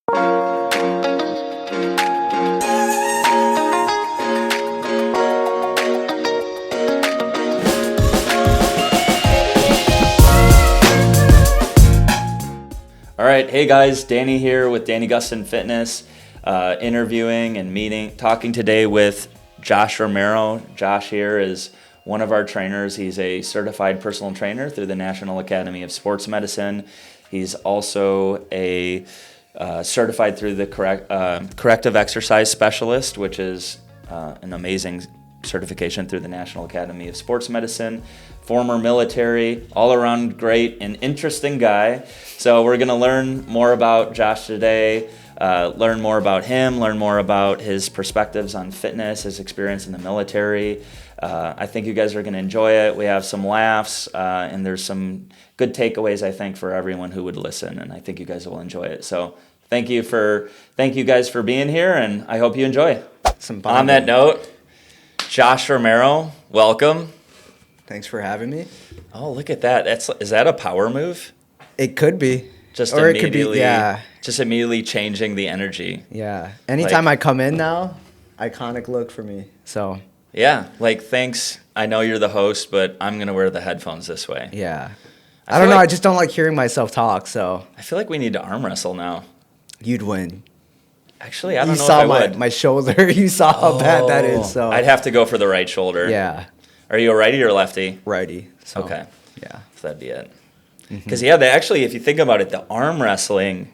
All right, hey guys, Danny here with Danny Gustin Fitness, interviewing and talking today with Josh Romero. Josh here is one of our trainers. He's a certified personal trainer through the National Academy of Sports Medicine. He's also a certified through the Corrective Exercise Specialist, which is an amazing certification through the National Academy of Sports Medicine. Former military, all-around great and interesting guy. So we're going to learn more about Josh today, learn more about him, learn more about his perspectives on fitness, his experience in the military. I think you guys are going to enjoy it. We have some laughs, and there's some good takeaways, I think, for everyone who would listen, and I think you guys will enjoy it. So thank you guys for being here, and I hope you enjoy. On that note, Josh Romero, welcome. Thanks for having me. Oh, look at that. Is that a power move? It could be. Just immediately changing the energy. Yeah. Anytime I come in now, iconic look for me. So. Yeah. Thanks. I know you're the host, but I'm going to wear the headphones this way. Yeah. I don't know. I just don't like hearing myself talk, so. I feel like we need to arm wrestle now. You'd win. Actually, I don't know if I would. You saw my shoulder. You saw how bad that is. So. I'd have to go for the right shoulder. Yeah. Are you a righty or lefty? Righty. So, okay. Yeah. So that'd be it. Because, actually, if you think about it, the arm wrestling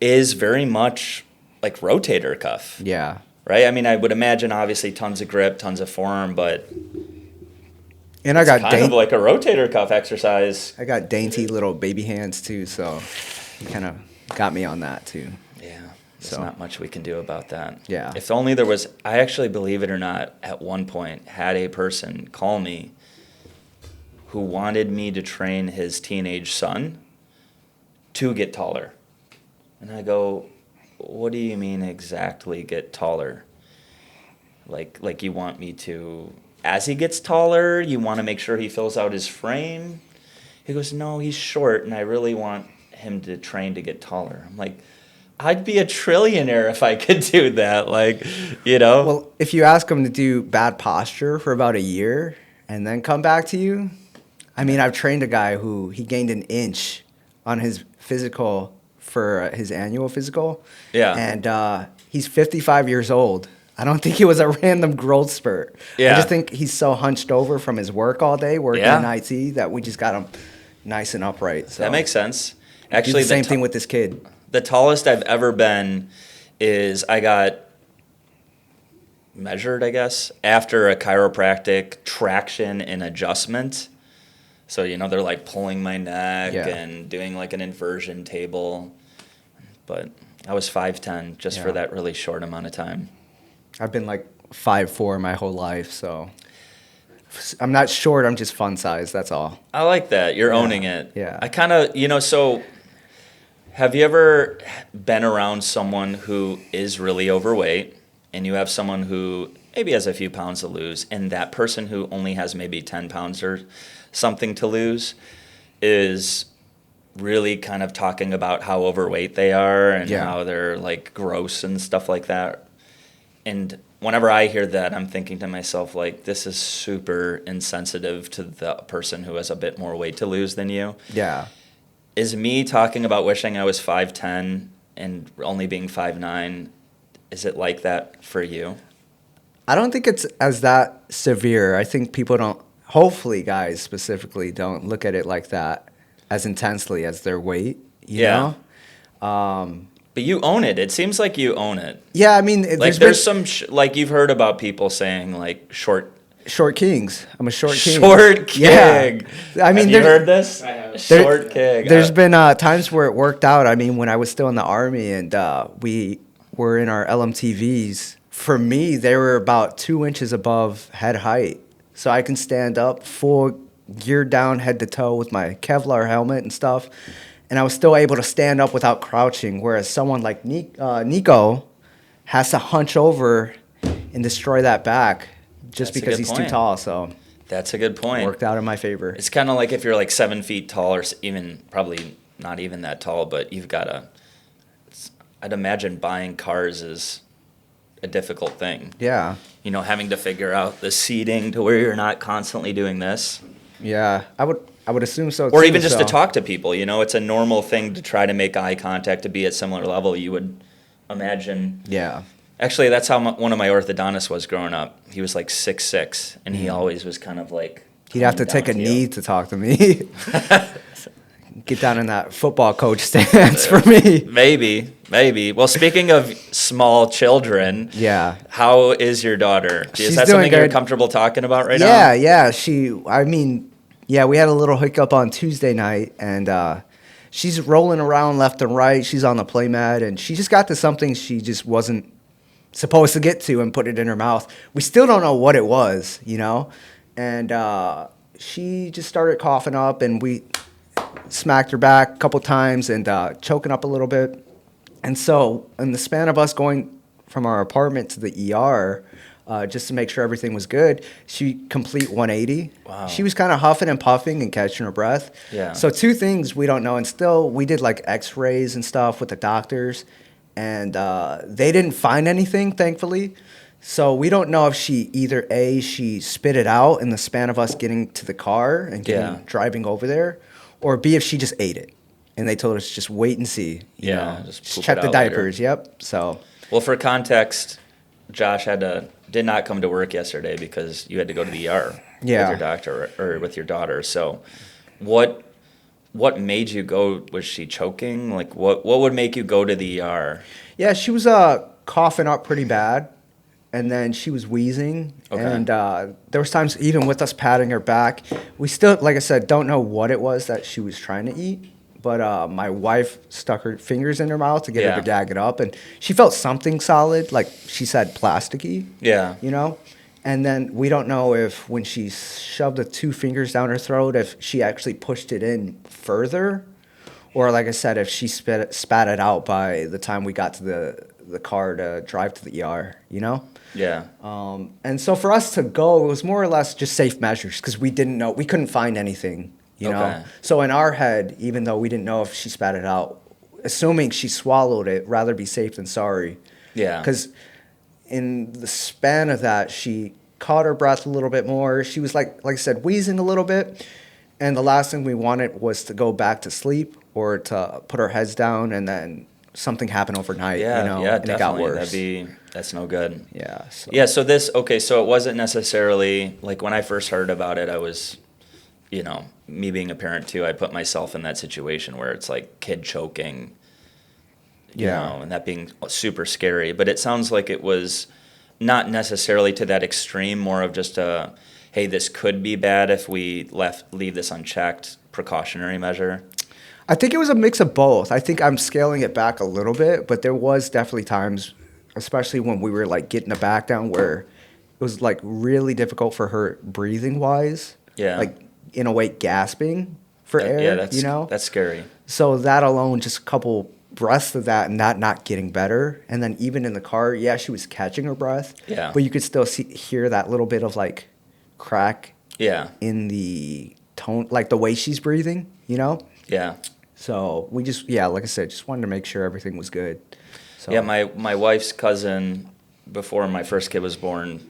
is very much like rotator cuff. Yeah. Right? I mean, I would imagine, obviously, tons of grip, tons of form, but and I got kind of like a rotator cuff exercise. I got dainty little baby hands, too, so you kind of got me on that, too. Yeah. There's not much we can do about that. Yeah. If only there was, I actually, believe it or not, at one point had a person call me who wanted me to train his teenage son to get taller. And I go, what do you mean exactly get taller? Like you want me to, as he gets taller, you want to make sure he fills out his frame? He goes, no, he's short and I really want him to train to get taller. I'm like, I'd be a trillionaire if I could do that, Well, if you ask him to do bad posture for about a year and then come back to you, I mean, I've trained a guy who he gained an inch on his physical for his annual physical. Yeah. And he's 55 years old. I don't think it was a random growth spurt. Yeah. I just think he's so hunched over from his work all day, working in IT, that we just got him nice and upright. So that makes sense. Actually, the same thing with this kid. The tallest I've ever been is I got measured, I guess, after a chiropractic traction and adjustment. So, they're like pulling my neck and doing like an inversion table. But I was 5'10" just for that really short amount of time. I've been like 5'4" my whole life, so I'm not short, I'm just fun size, that's all. I like that. You're owning it. Yeah. I kind of, so have you ever been around someone who is really overweight and you have someone who maybe has a few pounds to lose, and that person who only has maybe 10 pounds or something to lose is really kind of talking about how overweight they are and how they're like gross and stuff like that? And whenever I hear that, I'm thinking to myself, like, this is super insensitive to the person who has a bit more weight to lose than you. Yeah. Is me talking about wishing I was 5'10" and only being 5'9", is it like that for you? I don't think it's as that severe. I think people don't, hopefully guys specifically, don't look at it like that as intensely as their weight, you know? But you own it. It seems like you own it. Yeah, I mean... there's some... like, you've heard about people saying, like, short kings. I'm a short king. Short king. Yeah. I mean, have you heard this? I have. Short king. There's been times where it worked out. I mean, when I was still in the Army and we were in our LMTVs, for me, they were about 2 inches above head height. So I can stand up full gear down head to toe with my Kevlar helmet and stuff. And I was still able to stand up without crouching, whereas someone like Nico has to hunch over and destroy that back just because he's too tall. So that's a good point. Worked out in my favor. It's kind of like if you're like 7 feet tall, or even probably not even that tall, but you've got I'd imagine buying cars is a difficult thing. Yeah. You know, having to figure out the seating to where you're not constantly doing this. Yeah. I would assume so Or too, even just to so- talk to people, you know, it's a normal thing to try to make eye contact, to be at similar level, you would imagine. Yeah. Actually, that's how one of my orthodontists was growing up. He was like 6'6", and he always was kind of like... He'd have to take a knee to talk to me. Get down in that football coach stance for me. Maybe. Well, speaking of small children, Yeah. how is your daughter? She's Is that doing something you're good. comfortable talking about right Yeah, now? yeah. We had a little hiccup on Tuesday night, and she's rolling around left and right. She's on the play mat, and she just got to something she just wasn't supposed to get to and put it in her mouth. We still don't know what it was, you know? And she just started coughing up, and we smacked her back a couple times and choking up a little bit. And so in the span of us going from our apartment to the ER, just to make sure everything was good, she complete 180. Wow. She was kind of huffing and puffing and catching her breath. Yeah. So two things we don't know. And still, we did like x-rays and stuff with the doctors, and they didn't find anything, thankfully. So we don't know if she either A, she spit it out in the span of us getting to the car and driving over there, or B, if she just ate it. And they told us just wait and see. You know, just poop check it the out later. diapers. Yep. So Well, for context, Josh did not come to work yesterday because you had to go to the ER with your doctor or with your daughter. So what made you go? Was she choking? Like what would make you go to the ER? yeah, she was coughing up pretty bad, and then she was wheezing. Okay. And there was times even with us patting her back, we still, like I said, don't know what it was that she was trying to eat. But my wife stuck her fingers in her mouth to get her to gag it up, and she felt something solid, like she said, plasticky. Yeah. You know? And then we don't know if when she shoved the two fingers down her throat, if she actually pushed it in further, or like I said, if she spat it out by the time we got to the car to drive to the ER, you know? Yeah. And so for us to go, it was more or less just safe measures because we didn't know, we couldn't find anything, you know? So in our head, even though we didn't know if she spat it out, assuming she swallowed it, rather be safe than sorry. Yeah. Because in the span of that, she caught her breath a little bit more. She was like I said, wheezing a little bit. And the last thing we wanted was to go back to sleep or to put our heads down, and then something happened overnight, you know, and definitely. it got worse. That's no good. Yeah. So. Yeah, so it wasn't necessarily, like when I first heard about it, I was, you know, me being a parent too, I put myself in that situation where it's like kid choking, you know, and that being super scary. But it sounds like it was not necessarily to that extreme, more of just a, hey, this could be bad if we leave this unchecked, precautionary measure. I think it was a mix of both. I think I'm scaling it back a little bit, but there was definitely times, especially when we were like getting the back down, where it was like really difficult for her breathing wise. Yeah. Like in a way gasping for air, that's, you know? that's scary. So that alone, just a couple breaths of that and that not getting better. And then even in the car, yeah, she was catching her breath. Yeah. But you could still hear that little bit of like crack in the tone, like the way she's breathing, you know? Yeah. So we just, like I said, just wanted to make sure everything was good. So. Yeah, my wife's cousin, before my first kid was born,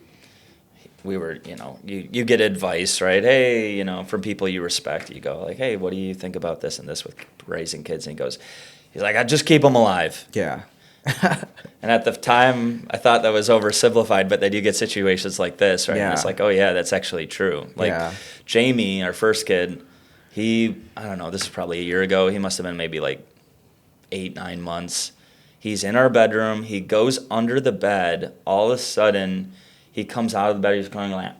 we were, you know, you get advice, right? Hey, you know, from people you respect. You go like, hey, what do you think about this and this with raising kids? And he's like, I just keep them alive. Yeah. And at the time, I thought that was oversimplified, but then you get situations like this, right? Yeah. And it's like, oh yeah, that's actually true. Like Jamie, our first kid, I don't know, this is probably a year ago. He must have been maybe like 8-9 months. He's in our bedroom. He goes under the bed. All of a sudden, he comes out of the bed. He's going like,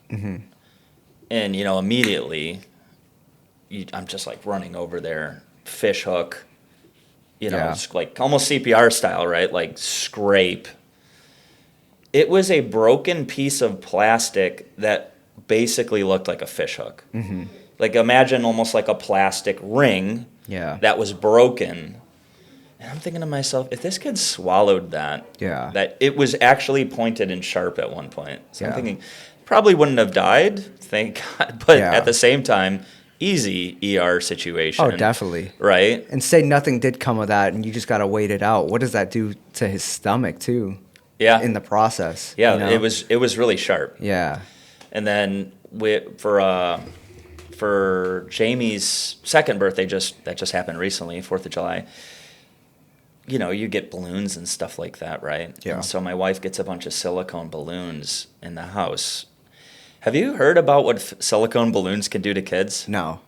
and, you know, immediately, I'm just like running over there, fish hook, you know, it's like almost CPR style, right? Like scrape. It was a broken piece of plastic that basically looked like a fish hook. Mm-hmm. Like imagine almost like a plastic ring that was broken. And I'm thinking to myself, if this kid swallowed that, that it was actually pointed and sharp at one point. So I'm thinking, probably wouldn't have died, thank God. But at the same time, easy ER situation. Oh, definitely. Right? And say nothing did come of that, and you just gotta wait it out. What does that do to his stomach too? Yeah. In the process. Yeah, you know? it was really sharp. Yeah. And then for Jamie's second birthday, that just happened recently, 4th of July. You know, you get balloons and stuff like that, right? Yeah. And so my wife gets a bunch of silicone balloons in the house. Have you heard about what silicone balloons can do to kids? No,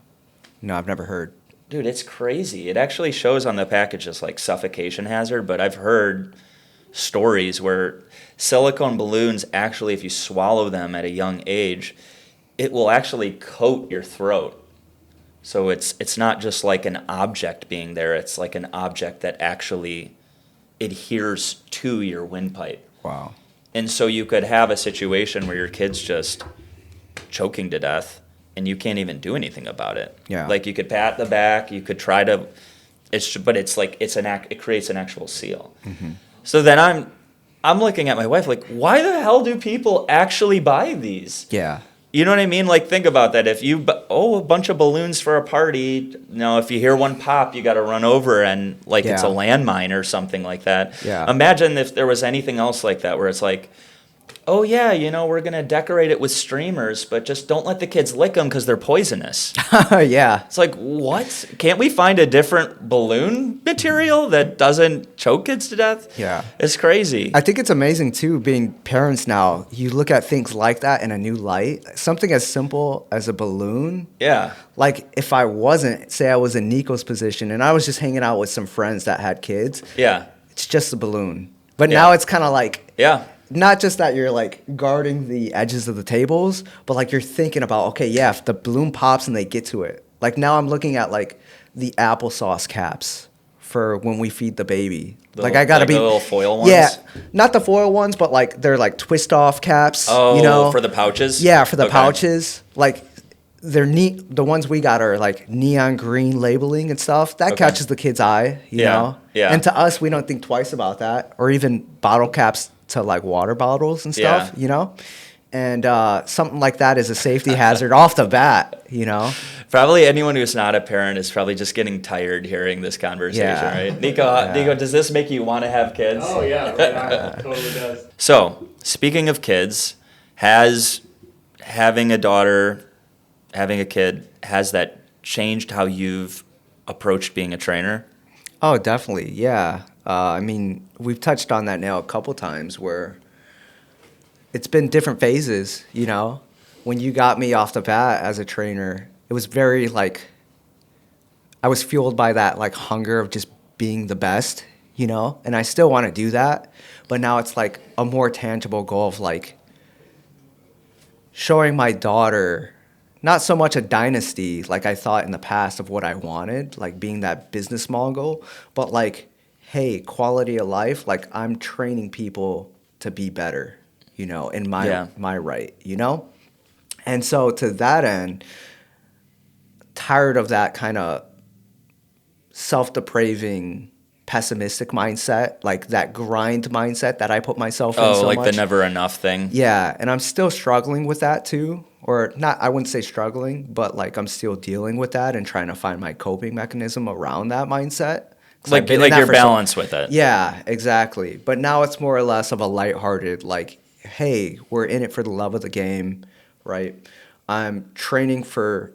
I've never heard. Dude, it's crazy. It actually shows on the package as like suffocation hazard, but I've heard stories where silicone balloons actually, if you swallow them at a young age, it will actually coat your throat. So it's not just like an object being there, it's like an object that actually adheres to your windpipe. Wow. And so you could have a situation where your kid's just choking to death and you can't even do anything about it. Yeah. Like you could pat the back, you could try to, it creates an actual seal. Mm-hmm. So then I'm looking at my wife like, why the hell do people actually buy these? Yeah. You know what I mean? Like, think about that. If a bunch of balloons for a party, if you hear one pop, you got to run over and it's a landmine or something like that. Yeah. Imagine if there was anything else like that where it's like, oh yeah, we're going to decorate it with streamers, but just don't let the kids lick them because they're poisonous. Yeah. It's like, what? Can't we find a different balloon material that doesn't choke kids to death? Yeah. It's crazy. I think it's amazing too, being parents now, you look at things like that in a new light. Something as simple as a balloon. Yeah. Like if I wasn't, say I was in Nico's position and I was just hanging out with some friends that had kids. Yeah. It's just a balloon. But Yeah. now it's kind of like, Yeah. not just that you're like guarding the edges of the tables, but like you're thinking about, okay, yeah, if the balloon pops and they get to it. Like now I'm looking at like the applesauce caps for when we feed the baby. Like I gotta be the little foil ones. Yeah, not the foil ones, but like they're like twist off caps. Oh, for the pouches. Yeah, for the Okay. pouches. Like they're neat. The ones we got are like neon green labeling and stuff. That Okay. catches the kid's eye, you know. Yeah. And to us, we don't think twice about that, or even bottle caps to like water bottles and stuff, Yeah. you know. And something like that is a safety hazard off the bat, you know. Probably anyone who's not a parent is probably just getting tired hearing this conversation, Yeah. right? Nico, does this make you want to have kids? Oh yeah, it totally does. So, speaking of kids, has having a daughter, having a kid, has that changed how you've approached being a trainer? Oh, definitely, yeah. I mean, we've touched on that now a couple times where it's been different phases, you know. When you got me off the bat as a trainer, it was very like, I was fueled by that like hunger of just being the best, you know, and I still want to do that. But now it's like a more tangible goal of like showing my daughter, not so much a dynasty like I thought in the past of what I wanted, like being that business mogul, but like, hey, quality of life, like I'm training people to be better, you know, in my right, you know? And so to that end, tired of that kind of self-depraving, pessimistic mindset, like that grind mindset that I put myself in so like much. the never enough thing. Yeah, and I'm still struggling with that too. Or not, I wouldn't say struggling, but like I'm still dealing with that and trying to find my coping mechanism around that mindset. Like your balance with it. Yeah, exactly. But now it's more or less of a lighthearted, like, hey, we're in it for the love of the game, right? I'm training for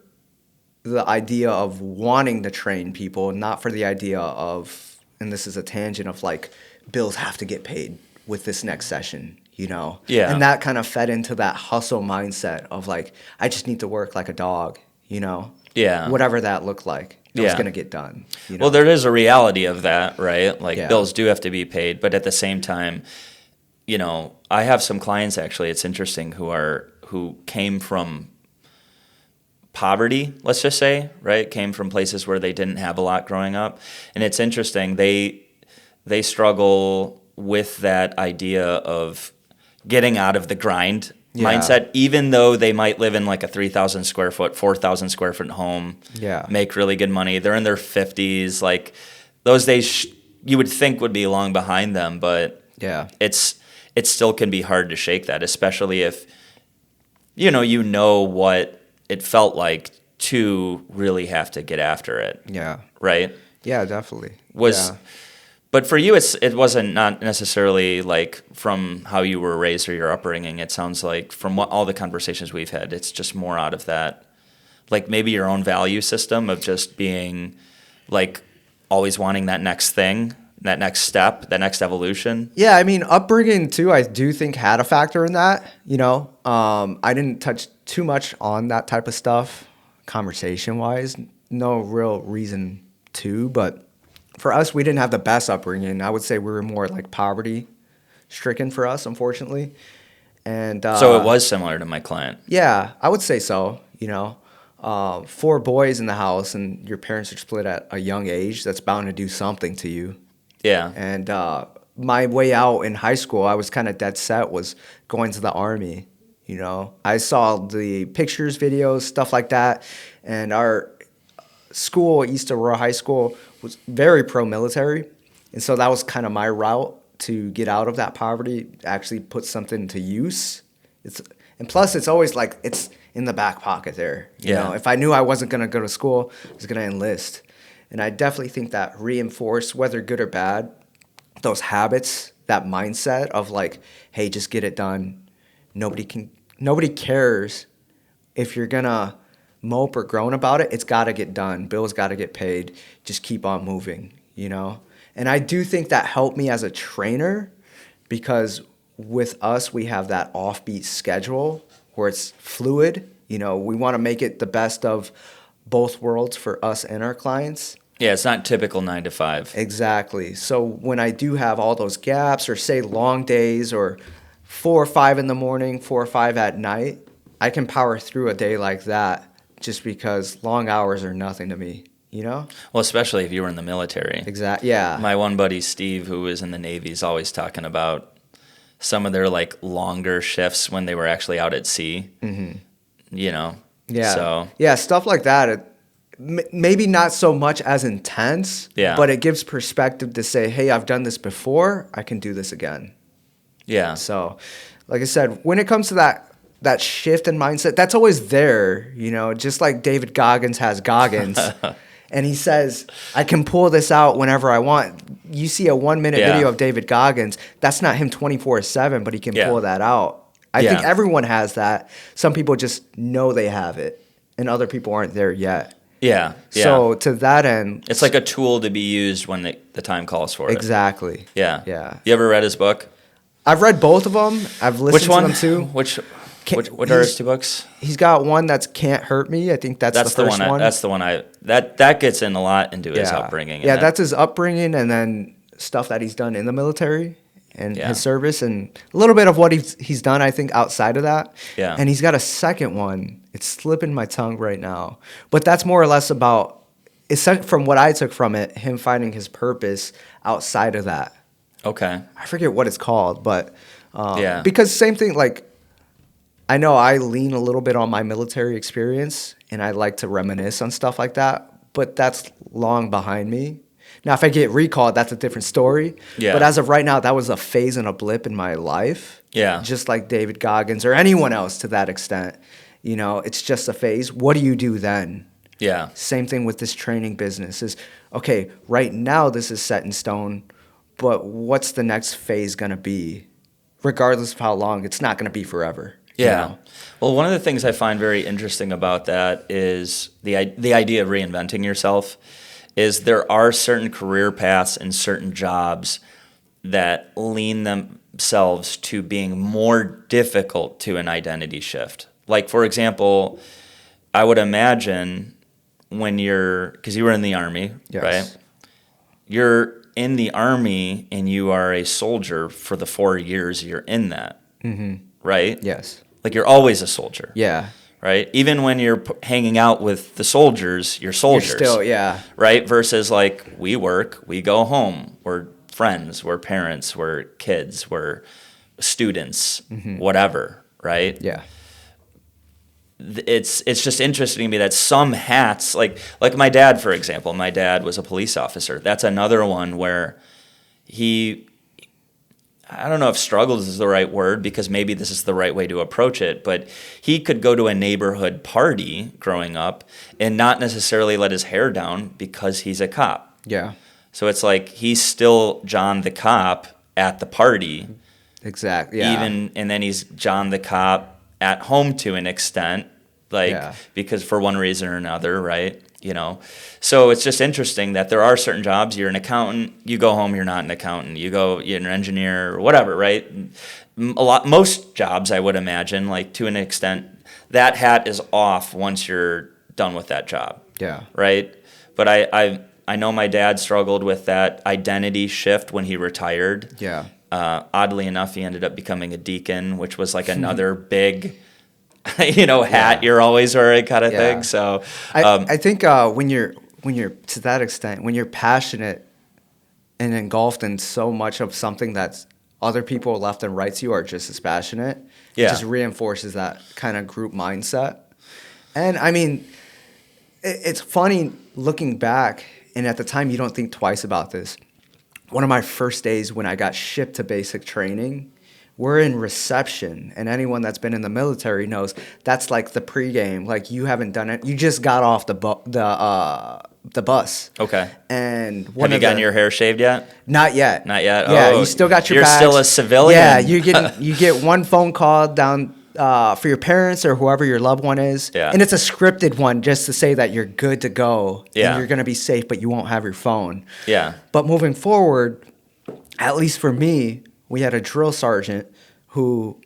the idea of wanting to train people, not for the idea of, and this is a tangent of like, bills have to get paid with this next session, you know? Yeah. And that kind of fed into that hustle mindset of like, I just need to work like a dog, you know? Yeah. Whatever that looked like, it was Yeah. going to get done. You know? Well, there is a reality of that, right? Like Yeah. bills do have to be paid, but at the same time, you know, I have some clients actually, it's interesting, who came from poverty, let's just say, right? Came from places where they didn't have a lot growing up. And it's interesting, they struggle with that idea of getting out of the grind mindset, even though they might live in like a 3,000 square foot, 4,000 square foot home, make really good money. They're in their 50s. Like those days you would think would be long behind them, but it still can be hard to shake that, especially if you know what it felt like to really have to get after it. Yeah. Right? Yeah, definitely. Was Yeah. But for you, it wasn't not necessarily like from how you were raised or your upbringing. It sounds like from all the conversations we've had, it's just more out of that, like maybe your own value system of just being like always wanting that next thing, that next step, that next evolution. Yeah, I mean, upbringing too, I do think had a factor in that. I didn't touch too much on that type of stuff, conversation wise. No real reason to, but for us, we didn't have the best upbringing. I would say we were more like poverty stricken for us, unfortunately. And So it was similar to my client. yeah, I would say so. 4 boys in the house, and your parents are split at a young age. That's bound to do something to you. Yeah. And my way out in high school, I was kind of dead set, was going to the Army. I saw the pictures, videos, stuff like that. And our school, East Aurora High School, was very pro-military. And so that was kind of my route to get out of that poverty, actually put something to use. And plus, it's always like it's in the back pocket there. If I knew I wasn't going to go to school, I was going to enlist. And I definitely think that reinforced, whether good or bad, those habits, that mindset of like, hey, just get it done. Nobody cares if you're going to mope or groan about it. It's got to get done. Bills got to get paid. Just keep on moving, And I do think that helped me as a trainer, because with us, we have that offbeat schedule where it's fluid. We want to make it the best of both worlds for us and our clients. Yeah, it's not typical 9 to 5. Exactly. So when I do have all those gaps, or say long days, or 4 or 5 in the morning, 4 or 5 at night, I can power through a day like that just because long hours are nothing to me, Well, especially if you were in the military. Exactly. Yeah. My one buddy, Steve, who was in the Navy, is always talking about some of their like longer shifts when they were actually out at sea. Mm-hmm. Yeah. So yeah, stuff like that. Maybe not so much as intense. Yeah. But it gives perspective to say, hey, I've done this before. I can do this again. Yeah. So, like I said, when it comes to that shift in mindset, that's always there. Just like David Goggins has Goggins. And he says, I can pull this out whenever I want. You see a 1-minute video of David Goggins. That's not him 24/7, but he can pull that out. I think everyone has that. Some people just know they have it, and other people aren't there yet. Yeah. So to that end, it's like a tool to be used when the time calls for it. Exactly. Yeah. Yeah. You ever read his book? I've read both of them. I've listened to them too. What are his 2 books? He's got one that's Can't Hurt Me. I think that's the first one. That's the one that gets in a lot into his upbringing. Yeah, that's his upbringing, and then stuff that he's done in the military and his service, and a little bit of what he's done, I think, outside of that. Yeah. And he's got a second one. It's slipping my tongue right now. But that's more or less about, from what I took from it, him finding his purpose outside of that. Okay. I forget what it's called, but because same thing, like, I know I lean a little bit on my military experience, and I like to reminisce on stuff like that, but that's long behind me. Now, if I get recalled, that's a different story. Yeah. But as of right now, that was a phase and a blip in my life. Yeah. Just like David Goggins or anyone else to that extent. It's just a phase. What do you do then? Yeah. Same thing with this training business is, okay, right now this is set in stone, but what's the next phase going to be? Regardless of how long, it's not going to be forever. Yeah. Well, one of the things I find very interesting about that is the idea of reinventing yourself. Is there are certain career paths and certain jobs that lean themselves to being more difficult to an identity shift. Like, for example, I would imagine because you were in the Army, right? You're in the Army and you are a soldier for the 4 years you're in that, right? Yes. Like, you're always a soldier. Yeah. Right? Even when you're hanging out with the soldiers, you're soldiers. You're still, Right? Versus like, we work, we go home. We're friends, we're parents, we're kids, we're students, whatever, right? Yeah. It's just interesting to me that some hats, like my dad, for example, my dad was a police officer. That's another one where I don't know if struggles is the right word, because maybe this is the right way to approach it, but he could go to a neighborhood party growing up and not necessarily let his hair down because he's a cop. Yeah. So it's like he's still John the cop at the party. Exactly. Yeah. And then he's John the cop at home to an extent, because for one reason or another, right? So it's just interesting that there are certain jobs. You're an accountant, you go home, you're not an accountant. You're an engineer or whatever, right? Most jobs, I would imagine, like to an extent, that hat is off once you're done with that job. Yeah. Right. But I know my dad struggled with that identity shift when he retired. Yeah. Oddly enough, he ended up becoming a deacon, which was like another big, hat you're always wearing kind of thing. So I think when you're to that extent, when you're passionate and engulfed in so much of something that's other people left and right to you are just as passionate, it just reinforces that kind of group mindset. And I mean, it's funny looking back, and at the time you don't think twice about this. One of my first days when I got shipped to basic training, we're in reception, and anyone that's been in the military knows that's like the pregame. Like, you haven't done it. You just got off the bus. Okay. And have you gotten your hair shaved yet? Not yet. Not yet. Yeah, you still got your You're bags. still a civilian. Yeah, you get one phone call down for your parents or whoever your loved one is. Yeah. And it's a scripted one just to say that you're good to go. Yeah. And you're going to be safe, but you won't have your phone. Yeah. But moving forward, at least for me, we had a drill sergeant who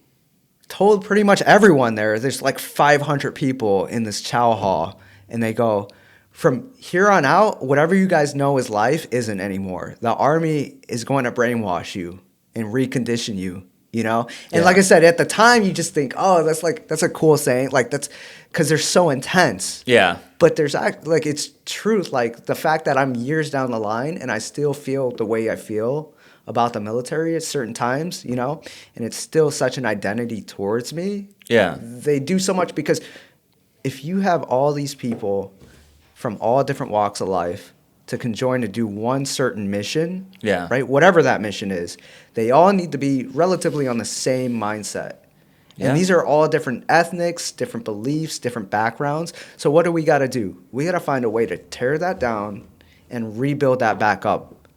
told pretty much everyone there's like 500 people in this chow hall, and they go, from here on out, whatever you guys know as life isn't anymore. The Army is going to brainwash you and recondition you, And like I said, at the time, you just think, oh, that's a cool saying. Like, that's because they're so intense. Yeah. But there's it's truth. Like, the fact that I'm years down the line and I still feel the way I feel about the military at certain times, and it's still such an identity towards me. Yeah. They do so much, because if you have all these people from all different walks of life to conjoin to do one certain mission, right? Whatever that mission is, they all need to be relatively on the same mindset. Yeah. And these are all different ethnics, different beliefs, different backgrounds. So what do we got to do? We got to find a way to tear that down and rebuild that back up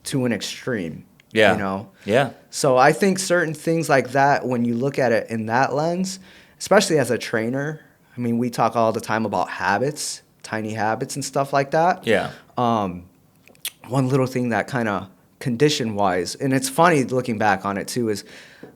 to an extreme. Yeah. Yeah. So I think certain things like that, when you look at it in that lens, especially as a trainer, I mean, we talk all the time about habits, tiny habits and stuff like that. Yeah. One little thing that kind of condition-wise, and it's funny looking back on it too, is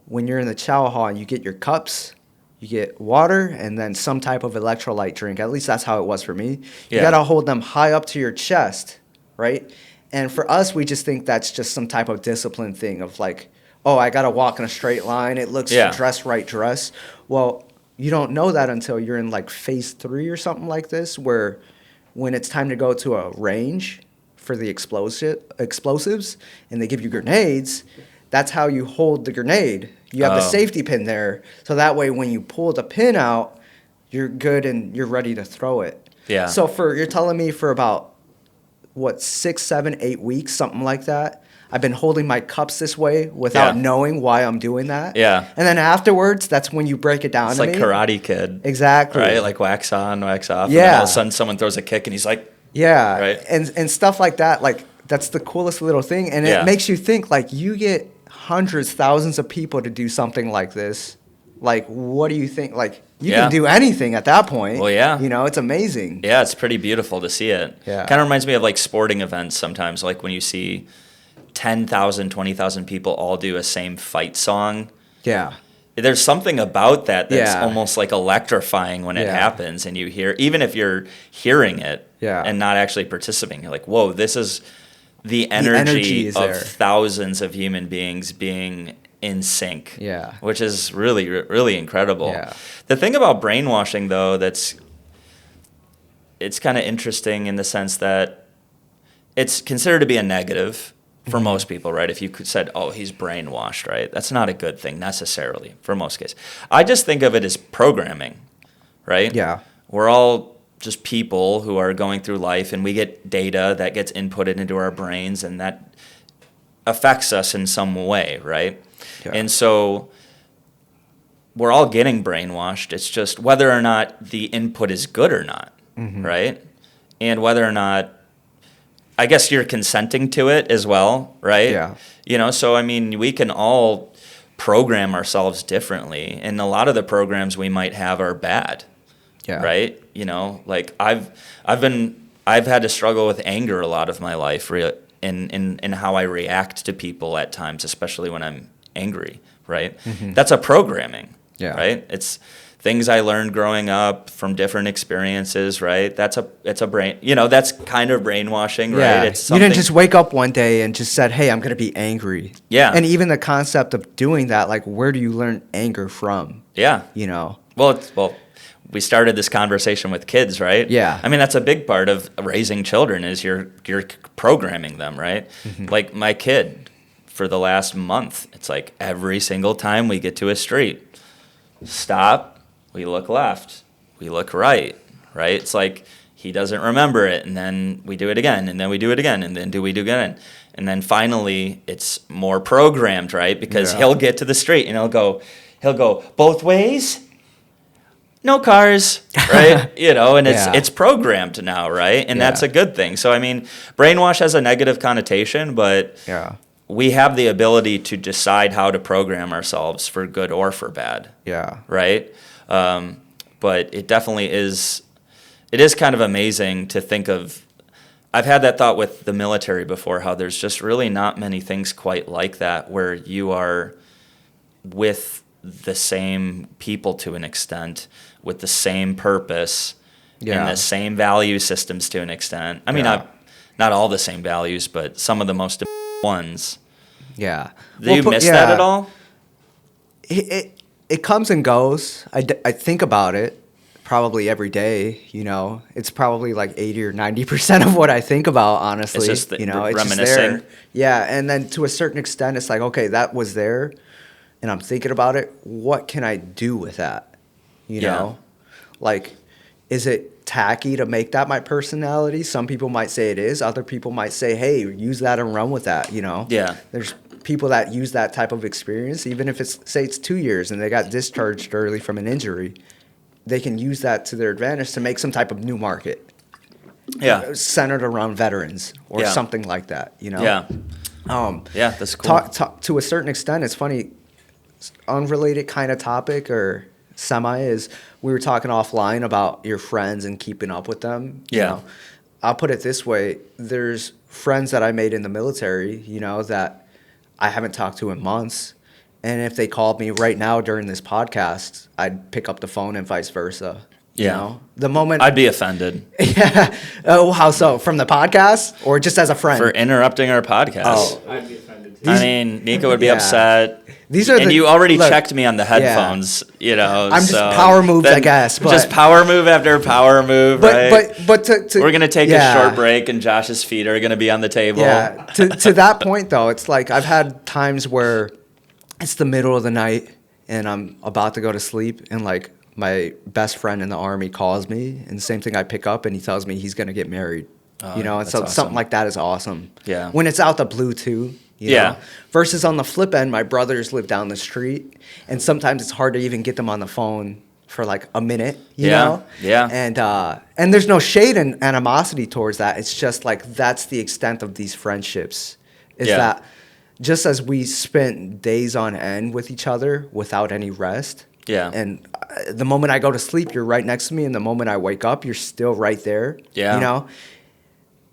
when you're in the chow hall and you get your cups, you get water and then some type of electrolyte drink. At least that's how it was for me. You got to hold them high up to your chest, right? And for us, we just think that's just some type of discipline thing of like, oh, I got to walk in a straight line. It looks dress. Well, you don't know that until you're in like phase 3 or something like this, where when it's time to go to a range for the explosives and they give you grenades, that's how you hold the grenade. You have the safety pin there. So that way when you pull the pin out, you're good and you're ready to throw it. Yeah. So you're telling me for about, 6, 7, 8 weeks, something like that, I've been holding my cups this way without knowing why I'm doing that. Yeah. And then afterwards, that's when you break it down it's to like me. Karate Kid. Exactly. Right? Like wax on, wax off. Yeah. And then all of a sudden someone throws a kick and he's like, yeah. Right. And stuff like that, like, that's the coolest little thing. And it makes you think, like, you get hundreds, thousands of people to do something like this. Like, what do you think? Like, you can do anything at that point. Well, yeah. It's amazing. Yeah, it's pretty beautiful to see it. Yeah. Kind of reminds me of like sporting events sometimes, like when you see 10,000, 20,000 people all do a same fight song. Yeah. There's something about that that's almost like electrifying when it happens, and you hear, even if you're hearing it and not actually participating, you're like, whoa, this is the energy of there. Thousands of human beings being in sync, which is really, really incredible. Yeah. The thing about brainwashing, though, it's kind of interesting in the sense that it's considered to be a negative for most people, right? If you said, oh, he's brainwashed, right? That's not a good thing necessarily for most cases. I just think of it as programming, right? Yeah. We're all just people who are going through life, and we get data that gets inputted into our brains, and that affects us in some way, right? Yeah. And so we're all getting brainwashed. It's just whether or not the input is good or not, right? And whether or not, I guess you're consenting to it as well, right? Yeah. You know, so I mean, we can all program ourselves differently, and a lot of the programs we might have are bad, Yeah. right? You know, like I've had to struggle with anger a lot of my life, in how I react to people at times, especially when I'm angry, right? That's a programming. Yeah. Right? It's things I learned growing up from different experiences, right? It's a brain, you know, that's kind of brainwashing, Yeah. right? It's You something, didn't just wake up one day and just said, hey, I'm going to be angry. Yeah. And even the concept of doing that, like, where do you learn anger from? yeah. You know? Well, we started this conversation with kids, right? Yeah. I mean, that's a big part of raising children is you're programming them, right? Like my kid for the last month, it's like every single time we get to a street, stop, we look left, we look right? It's like he doesn't remember it, and then we do it again, and then we do it again, and then we do it again. And then finally it's more programmed, right? Because Yeah. he'll get to the street and he'll go both ways, no cars, right? You know, and Yeah. it's programmed now, right? And that's Yeah. a good thing. So I mean, brainwash has a negative connotation, but Yeah. we have the ability to decide how to program ourselves for good or for bad, Yeah. right? But it definitely is. It is kind of amazing to think of. I've had that thought with the military before, how there's just really not many things quite like that, where you are with the same people to an extent, with the same purpose, Yeah. and the same value systems to an extent. I mean, Yeah. not all the same values, but some of the most ones. Yeah. Do you miss that at all? It comes and goes. I think about it probably every day, you know. It's probably like 80 or 90% of what I think about, honestly. It's just you know, it's just reminiscing. there. Yeah, and then to a certain extent, it's like, okay, that was there, and I'm thinking about it. What can I do with that? You Yeah. know? Like, is it tacky to make that my personality? Some people might say it is. Other people might say, hey, use that and run with that, you know? Yeah. There's people that use that type of experience, even if it's, say it's 2 years and they got discharged early from an injury, they can use that to their advantage to make some type of new market. Yeah. Centered around veterans or Yeah. something like that, you know? Yeah. Yeah, that's cool. To a certain extent, it's funny, unrelated kind of topic or semi is we were talking offline about your friends and keeping up with them. You Yeah. know? I'll put it this way. There's friends that I made in the military, you know, that I haven't talked to in months. And if they called me right now during this podcast, I'd pick up the phone and vice versa. You Yeah. know? The moment I'd be offended yeah. Oh, how so? From the podcast or just as a friend? for interrupting our podcast. Oh. I'd be offended too. I mean, Nico would be Yeah. upset. These are and the- you already look, checked me on the headphones, you know. I'm just so power moves, I then guess, but- just power move after power move, right? But to We're gonna take yeah. a short break, and Josh's feet are gonna be on the table. Yeah. To that point though, it's like I've had times where it's the middle of the night and I'm about to go to sleep and like my best friend in the Army calls me and the same thing, I pick up and he tells me he's gonna get married. Oh, You know, and that's so awesome. something like that is awesome. Yeah. When it's out the blue too. You Yeah. know? Versus on the flip end, my brothers live down the street and sometimes it's hard to even get them on the phone for like a minute, you Yeah. know? Yeah. And there's no shade and animosity towards that. It's just like that's the extent of these friendships. Is Yeah. that just as we spent days on end with each other without any rest. Yeah. And the moment I go to sleep, you're right next to me, and the moment I wake up, you're still right there. Yeah. You know.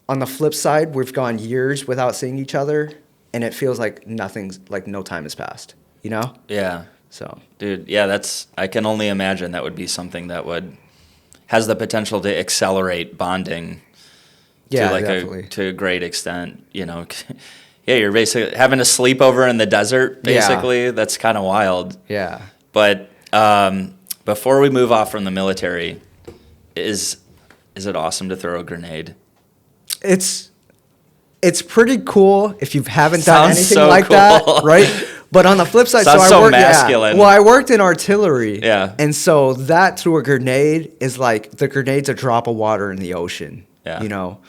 On the flip side, we've gone years without seeing each other, and it feels like nothing's like no time has passed. You know. Yeah. So. Dude, yeah, I can only imagine that would be something that has the potential to accelerate bonding Yeah, to like definitely. to a great extent, you know. Yeah, you're basically having a sleepover in the desert, basically. That's kind of wild. Yeah. But before we move off from the military, is it awesome to throw a grenade? It's pretty cool if you haven't done Sounds anything so like cool. that, right? But on the flip side, Sounds I so worked, masculine. Yeah. Well, I worked in artillery, Yeah. and so that through a grenade is like the grenade's a drop of water in the ocean. Yeah. You know,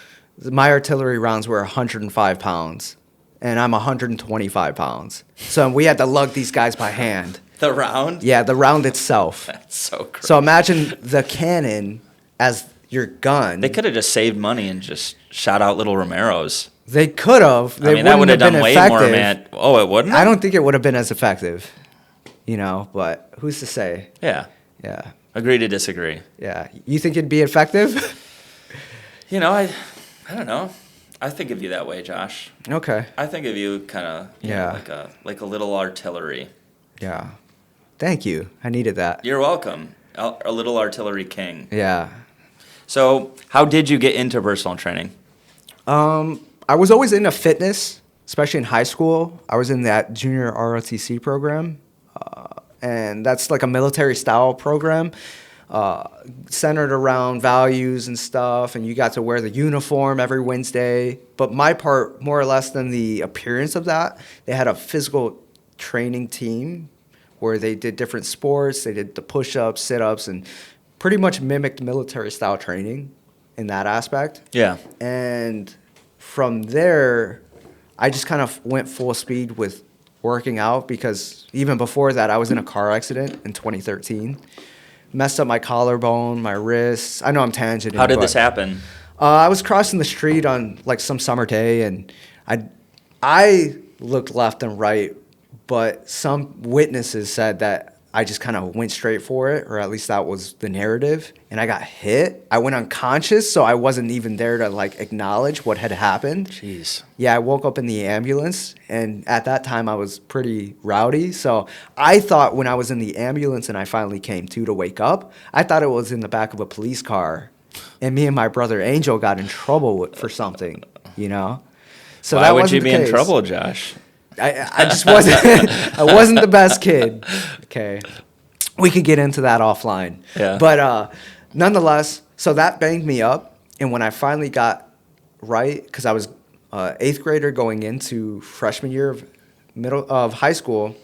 my artillery rounds were 105 pounds, and I'm 125 pounds. So we had to lug these guys by hand. The round? Yeah, the round itself. That's so crazy. So imagine the cannon as your gun. They could have just saved money and just shot out little Romeros. They could have. I mean, that would have done way more, man. Oh, it wouldn't? I don't think it would have been as effective, but who's to say? Yeah. Yeah. Agree to disagree. Yeah. You think it'd be effective? I don't know. I think of you that way, Josh. Okay. I think of you kind of like a little artillery. Yeah. Thank you. I needed that. You're welcome. A little artillery king. Yeah. So, how did you get into personal training? I was always into fitness, especially in high school. I was in that junior ROTC program, and that's like a military-style program centered around values and stuff, and you got to wear the uniform every Wednesday. But my part, more or less than the appearance of that, they had a physical training team where they did different sports. They did the push-ups, sit-ups, and pretty much mimicked military-style training in that aspect. Yeah. And from there, I just kind of went full speed with working out because even before that, I was in a car accident in 2013. Messed up my collarbone, my wrists. I know I'm tangenting. How did this happen? I was crossing the street on like some summer day, and I looked left and right, but some witnesses said that I just kind of went straight for it, or at least that was the narrative, and I got hit. I went unconscious, so I wasn't even there to like acknowledge what had happened. Jeez. Yeah, I woke up in the ambulance, and at that time I was pretty rowdy, so I thought when I was in the ambulance and I finally came to wake up, I thought it was in the back of a police car, and me and my brother Angel got in trouble for something, So Why that would wasn't you the be in case. trouble, Josh? I just wasn't. I wasn't the best kid. Okay, we could get into that offline. Yeah. But nonetheless, so that banged me up, and when I finally got right, because I was 8th grader going into freshman year of high school,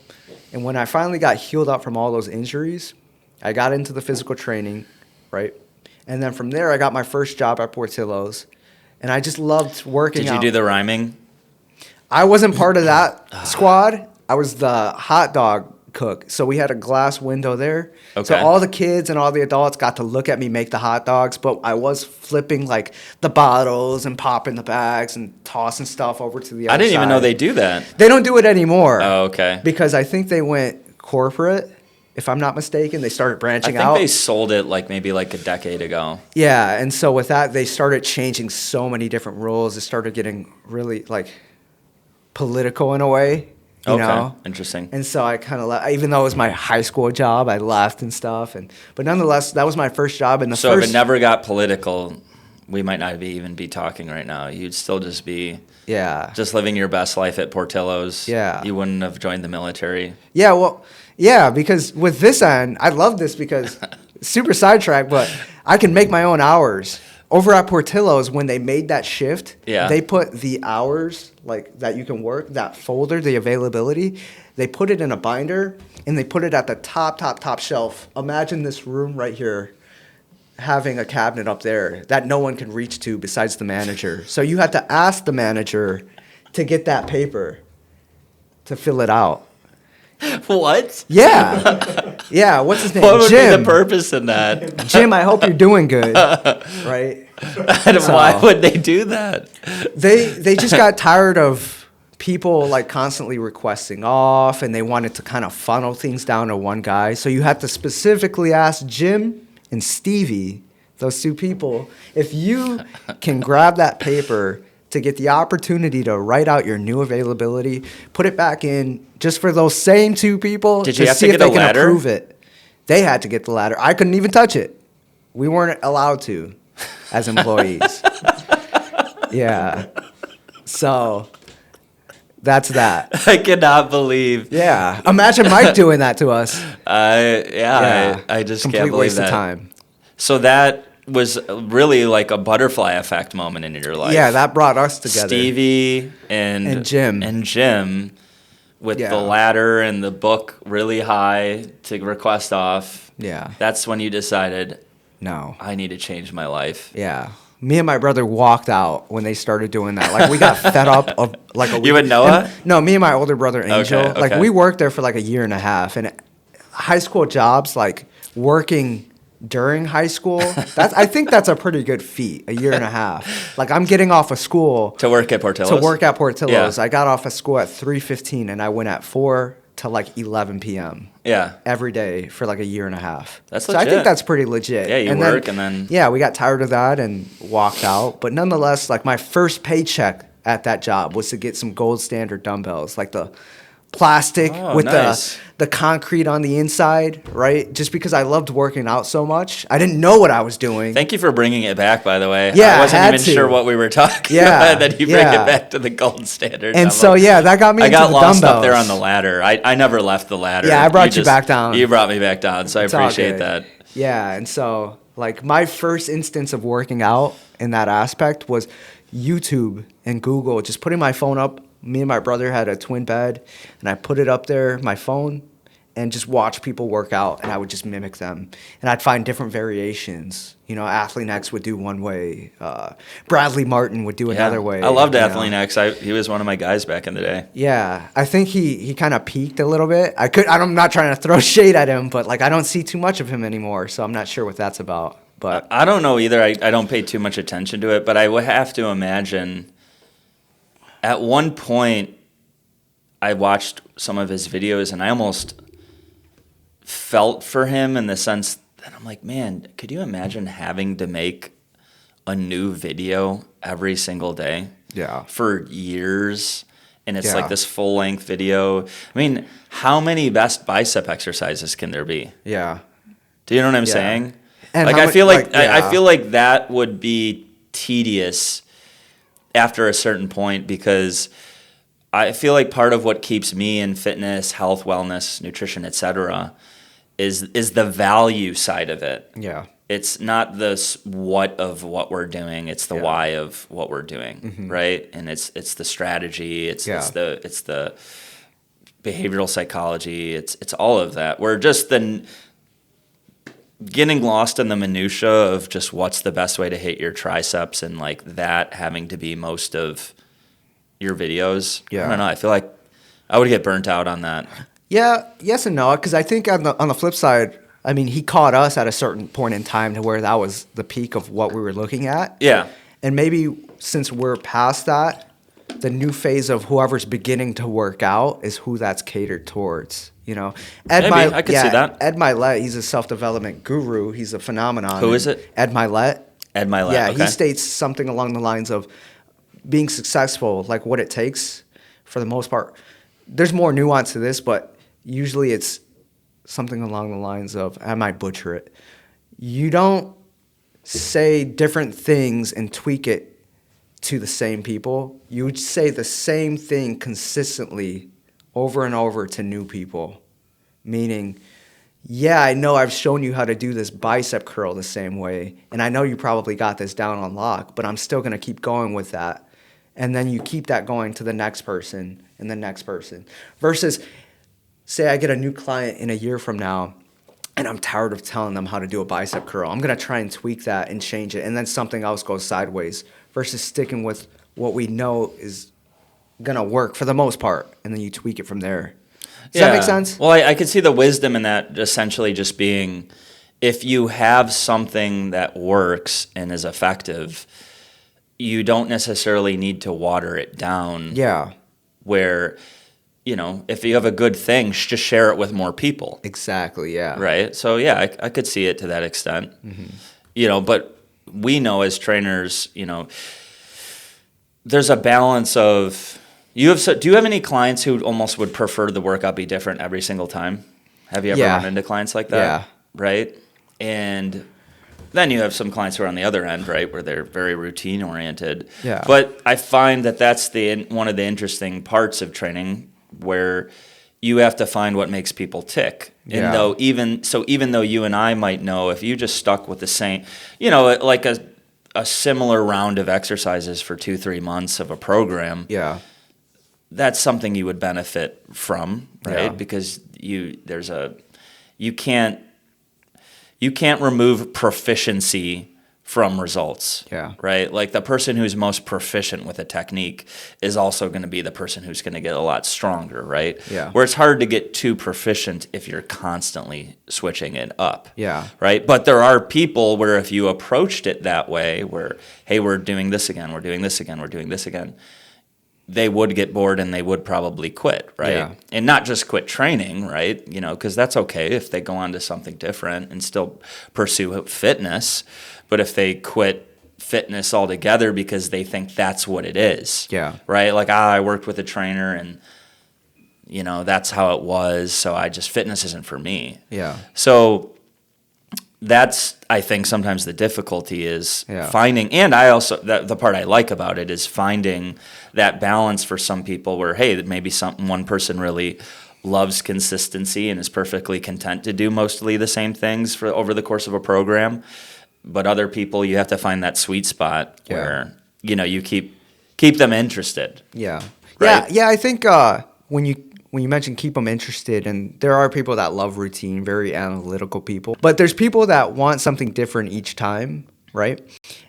and when I finally got healed up from all those injuries, I got into the physical training, right, and then from there I got my first job at Portillo's, and I just loved working. Did you out. do the rhyming? I wasn't part of that squad. I was the hot dog cook. So we had a glass window there. Okay. So all the kids and all the adults got to look at me make the hot dogs, but I was flipping like the bottles and popping the bags and tossing stuff over to the other I didn't even know side. they do that. They don't do it anymore. Oh, okay. Because I think they went corporate, if I'm not mistaken. They started I branching think out. they sold it maybe a decade ago. Yeah, and so with that, they started changing so many different rules. It started getting really political in a way, you know. Interesting. And so I kind of left, even though it was my high school job, I left and stuff. But nonetheless, that was my first job. And So if it never got political, we might not even be talking right now. You'd still just be just living your best life at Portillo's. Yeah. You wouldn't have joined the military. Yeah, well, yeah, because with this end, I love this because super sidetracked, but I can make my own hours. Over at Portillo's, when they made that shift, they put the hours that you can work, that folder, the availability, they put it in a binder and they put it at the top shelf. Imagine this room right here having a cabinet up there that no one can reach to besides the manager. So you had to ask the manager to get that paper to fill it out. What? Yeah. Yeah, what's his name? What would Jim. be the purpose in that? Jim, I hope you're doing good. Right? Why would they do that? They just got tired of people constantly requesting off, and they wanted to kind of funnel things down to one guy. So you had to specifically ask Jim and Stevie, those two people, if you can grab that paper to get the opportunity to write out your new availability, put it back in just for those same two people Did you have see to if get they a can ladder? approve it. They had to get the ladder. I couldn't even touch it. We weren't allowed to as employees. Yeah. So that's that. I cannot believe. Yeah. Imagine Mike doing that to us. I just Complete can't believe waste that. of time. So that was really like a butterfly effect moment in your life. Yeah, that brought us together. Stevie and Jim. With the ladder and the book really high to request off. Yeah. That's when you decided, No. I need to change my life. Yeah. Me and my brother walked out when they started doing that. Like, we got fed up of like a week. You and Noah? No, me and my older brother Angel. Okay. Like, we worked there for like a year and a half, and high school jobs, like working during high school, I think that's a pretty good feat. A year and a half. Like, I'm getting off of school To work at Portillo's? Yeah. I got off of school at 3:15, and I went at 4 to like 11 p.m. Yeah. every day for like a year and a half. That's so I legit. think that's pretty legit. Yeah, you work and then... Yeah, we got tired of that and walked out. But nonetheless, like, my first paycheck at that job was to get some gold standard dumbbells, like the plastic with nice. the concrete on the inside, right? Just because I loved working out so much. I didn't know what I was doing. Thank you for bringing it back, by the way. Yeah, I wasn't had even to. sure what we were talking Yeah, about, that you bring yeah. it back to the gold standard. And so, yeah, that got me I into got the lost dumbbells. up there on the ladder. I never left the ladder. Yeah, I brought you back down. You brought me back down, so It's I all appreciate good. that. Yeah, and so, like, my first instance of working out in that aspect was YouTube and Google, just putting my phone up. Me and my brother had a twin bed, and I put it up there, my phone, and just watch people work out, and I would just mimic them. And I'd find different variations. You know, Athlete X would do one way. Bradley Martin would do another way. I loved you know. Athlete X. He was one of my guys back in the day. Yeah, I think he kind of peaked a little bit. I'm not trying to throw shade at him, but like, I don't see too much of him anymore, so I'm not sure what that's about. But I don't know either. I don't pay too much attention to it, but I would have to imagine at one point I watched some of his videos and I almost felt for him in the sense that I'm like, man, could you imagine having to make a new video every single day? Yeah. For years. And it's Yeah. like this full length video. I mean, how many best bicep exercises can there be? yeah. Do you know what I'm Yeah. saying? And Like, how I mu- feel like, like, I yeah. feel like that would be tedious after a certain point, because I feel like part of what keeps me in fitness, health, wellness, nutrition, etc., is the value side of it. Yeah. It's not the what of what we're doing; it's the Yeah. why of what we're doing, right? And it's the strategy, it's the behavioral psychology, it's all of that. We're just getting lost in the minutia of just what's the best way to hit your triceps, and like that having to be most of your videos. Yeah. I don't know. I feel like I would get burnt out on that. Yeah, yes and no, because I think on the flip side, I mean, he caught us at a certain point in time to where that was the peak of what we were looking at. Yeah. And maybe since we're past that, the new phase of whoever's beginning to work out is who that's catered towards. You know, Maybe. I could see that. Ed Milet, he's a self-development guru. He's a phenomenon. Who is it? Ed Milet. Ed Milet. Yeah, okay. he states something along the lines of being successful, like what it takes for the most part. There's more nuance to this, but usually it's something along the lines of, I might butcher it. You don't say different things and tweak it to the same people. You would say the same thing consistently over and over to new people. Meaning, yeah, I know I've shown you how to do this bicep curl the same way, and I know you probably got this down on lock, but I'm still going to keep going with that. And then you keep that going to the next person and the next person. Versus, say I get a new client in a year from now, and I'm tired of telling them how to do a bicep curl. I'm going to try and tweak that and change it, and then something else goes sideways, versus sticking with what we know is going to work for the most part, and then you tweak it from there. Does that make sense? Well, I could see the wisdom in that, essentially just being, if you have something that works and is effective, you don't necessarily need to water it down. Yeah. Where, you know, if you have a good thing, just share it with more people. Exactly, yeah. Right? So, yeah, I could see it to that extent. Mm-hmm. You know, but we know as trainers, you know, there's a balance of... do you have any clients who almost would prefer the workout be different every single time? Have you ever run into clients like that? Yeah. Right? And then you have some clients who are on the other end, right, where they're very routine oriented. Yeah. But I find that that's one of the interesting parts of training, where you have to find what makes people tick. Yeah. And even though you and I might know, if you just stuck with the same, you know, like a similar round of exercises for 2-3 months of a program. Yeah. That's something you would benefit from, right? Yeah. Because you can't remove proficiency from results. Yeah. Right? Like the person who's most proficient with a technique is also going to be the person who's going to get a lot stronger, right? Yeah. Where it's hard to get too proficient if you're constantly switching it up. Yeah. Right? But there are people where if you approached it that way, where, hey, we're doing this again, we're doing this again, we're doing this again, they would get bored and they would probably quit, right? Yeah. And not just quit training, right? You know, because that's okay if they go on to something different and still pursue fitness. But if they quit fitness altogether because they think that's what it is, Yeah. right? Like, I worked with a trainer and, you know, that's how it was. So fitness isn't for me. Yeah. So that's, I think, sometimes the difficulty is finding, and I also, the part I like about it is finding that balance for some people where, hey, maybe one person really loves consistency and is perfectly content to do mostly the same things for over the course of a program. But other people, you have to find that sweet spot where, you know, you keep them interested. Yeah. Right? Yeah. I think when you mention keep them interested, and there are people that love routine, very analytical people, but there's people that want something different each time, right?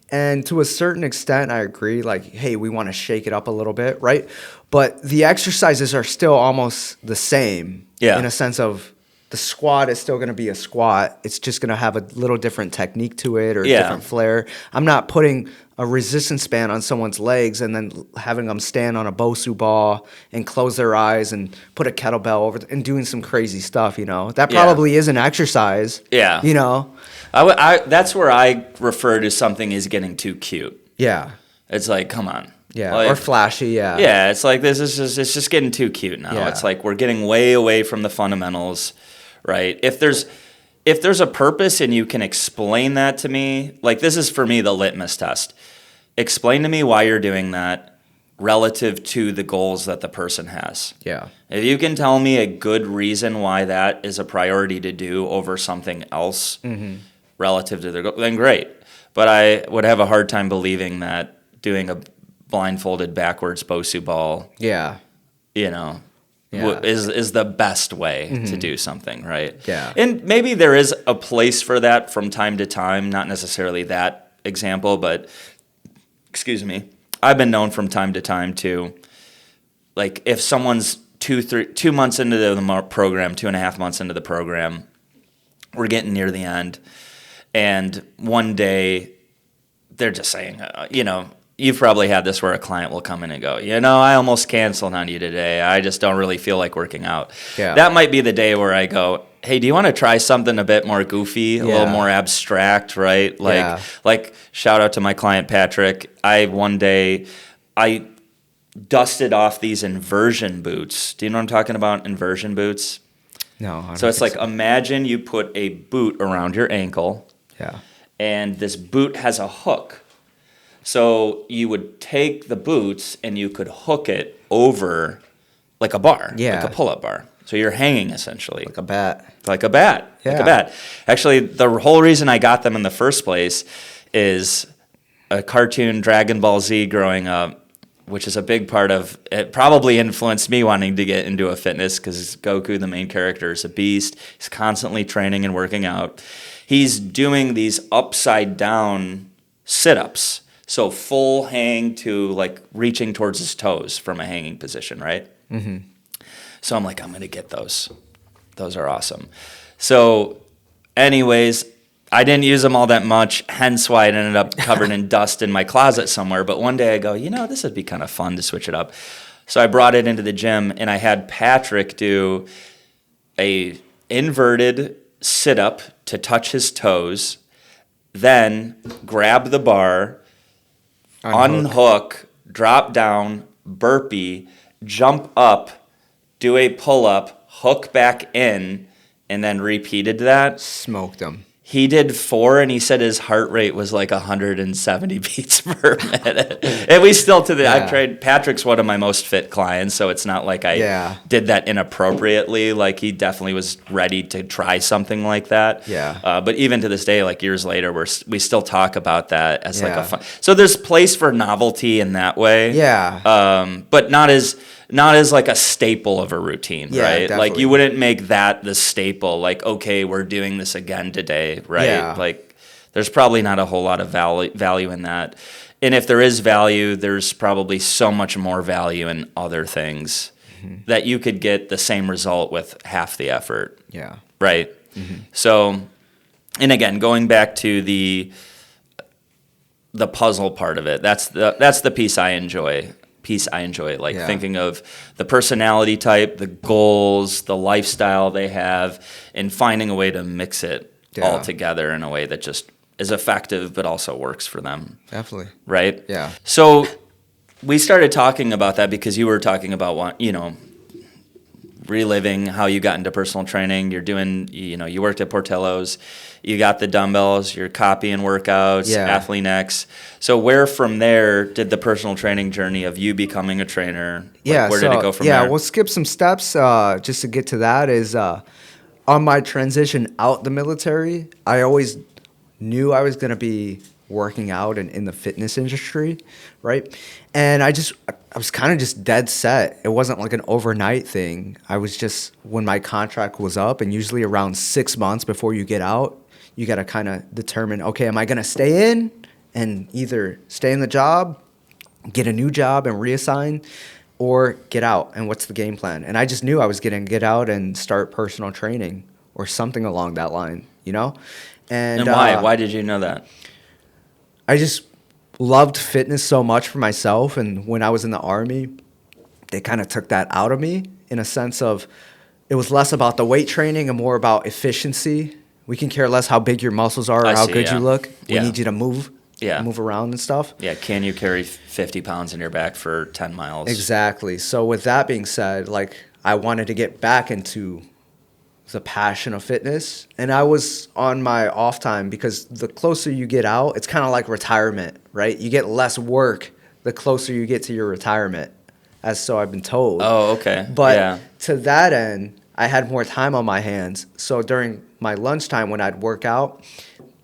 And to a certain extent, I agree. Like, hey, we want to shake it up a little bit, right? But the exercises are still almost the same in a sense of the squat is still going to be a squat. It's just going to have a little different technique to it or a different flair. I'm not putting a resistance band on someone's legs and then having them stand on a Bosu ball and close their eyes and put a kettlebell over and doing some crazy stuff, you know. That probably is an exercise. Yeah. You know. That's where I refer to something as getting too cute. Yeah. It's like, come on. Yeah, like, or flashy, Yeah, it's like it's just getting too cute now. Yeah. It's like we're getting way away from the fundamentals, right? If there's a purpose and you can explain that to me, like this is for me the litmus test. Explain to me why you're doing that relative to the goals that the person has. Yeah. If you can tell me a good reason why that is a priority to do over something else relative to their goal, then great. But I would have a hard time believing that doing a blindfolded backwards Bosu ball, you know, is the best way to do something, right? Yeah. And maybe there is a place for that from time to time, not necessarily that example, but, excuse me, I've been known from time to time to, like, if someone's 2 months into the program, 2.5 months into the program, we're getting near the end, and one day they're just saying, you know, you've probably had this where a client will come in and go, you know, I almost canceled on you today. I just don't really feel like working out. Yeah. That might be the day where I go, hey, do you want to try something a bit more goofy, a little more abstract, right? Like shout out to my client, Patrick. One day I dusted off these inversion boots. Do you know what I'm talking about, inversion boots? No. I don't So it's think like, imagine you put a boot around your ankle. Yeah. And this boot has a hook. So you would take the boots and you could hook it over like a bar, like a pull-up bar. So you're hanging essentially. Like a bat. Like a bat. Yeah. Like a bat. Actually, the whole reason I got them in the first place is a cartoon Dragon Ball Z growing up, which is a big part of it. Probably influenced me wanting to get into a fitness because Goku, the main character, is a beast. He's constantly training and working out. He's doing these upside down sit-ups. So full hang to like reaching towards his toes from a hanging position, right? Mm-hmm. So I'm like, I'm going to get those. Those are awesome. So anyways, I didn't use them all that much, hence why it ended up covered in dust in my closet somewhere. But one day I go, you know, this would be kind of fun to switch it up. So I brought it into the gym, and I had Patrick do a inverted sit-up to touch his toes, then grab the bar, unhook, drop down, burpee, jump up, do a pull-up, hook back in, and then repeated that. Smoked him. He did 4, and he said his heart rate was like 170 beats per minute. And we still I've tried. Patrick's one of my most fit clients, so it's not like I did that inappropriately. Like, he definitely was ready to try something like that. Yeah. But even to this day, like years later, we still talk about that as like a fun. So there's place for novelty in that way. Yeah. But not as like a staple of a routine, right? Definitely. Like, you wouldn't make that the staple. Like, okay, we're doing this again today, right? Yeah. Like, there's probably not a whole lot of value in that. And if there is value, there's probably so much more value in other things that you could get the same result with half the effort. Yeah. Right. So, and again, going back to the puzzle part of it, that's the piece I enjoy. Like thinking of the personality type, the goals, the lifestyle they have, and finding a way to mix it all together in a way that just is effective but also works for them. Definitely. Right? Yeah. So we started talking about that because you were talking about reliving how you got into personal training. You're doing, you worked at Portillo's, you got the dumbbells, you're copying workouts, Athlete X. So where from there did the personal training journey of you becoming a trainer, where did it go from there? Yeah, we'll skip some steps just to get to that is on my transition out the military, I always knew I was going to be working out and in the fitness industry, right? And I was kind of just dead set. It wasn't like an overnight thing. I was just, when my contract was up, and usually around 6 months before you get out, you got to kind of determine, okay, am I going to stay in and either stay in the job, get a new job and reassign, or get out? And what's the game plan? And I just knew I was going to get out and start personal training or something along that line, And why? Why did you know that? I just loved fitness so much for myself. And when I was in the Army, they kind of took that out of me in a sense of it was less about the weight training and more about efficiency. We can care less how big your muscles are or how good you look. We need you to move around and stuff. Yeah, can you carry 50 pounds in your back for 10 miles? Exactly. So with that being said, I wanted to get back into the passion of fitness. And I was on my off time because the closer you get out, it's kind of like retirement, right? You get less work the closer you get to your retirement, as so I've been told. Oh, okay. But to that end, I had more time on my hands. So during my lunchtime when I'd work out,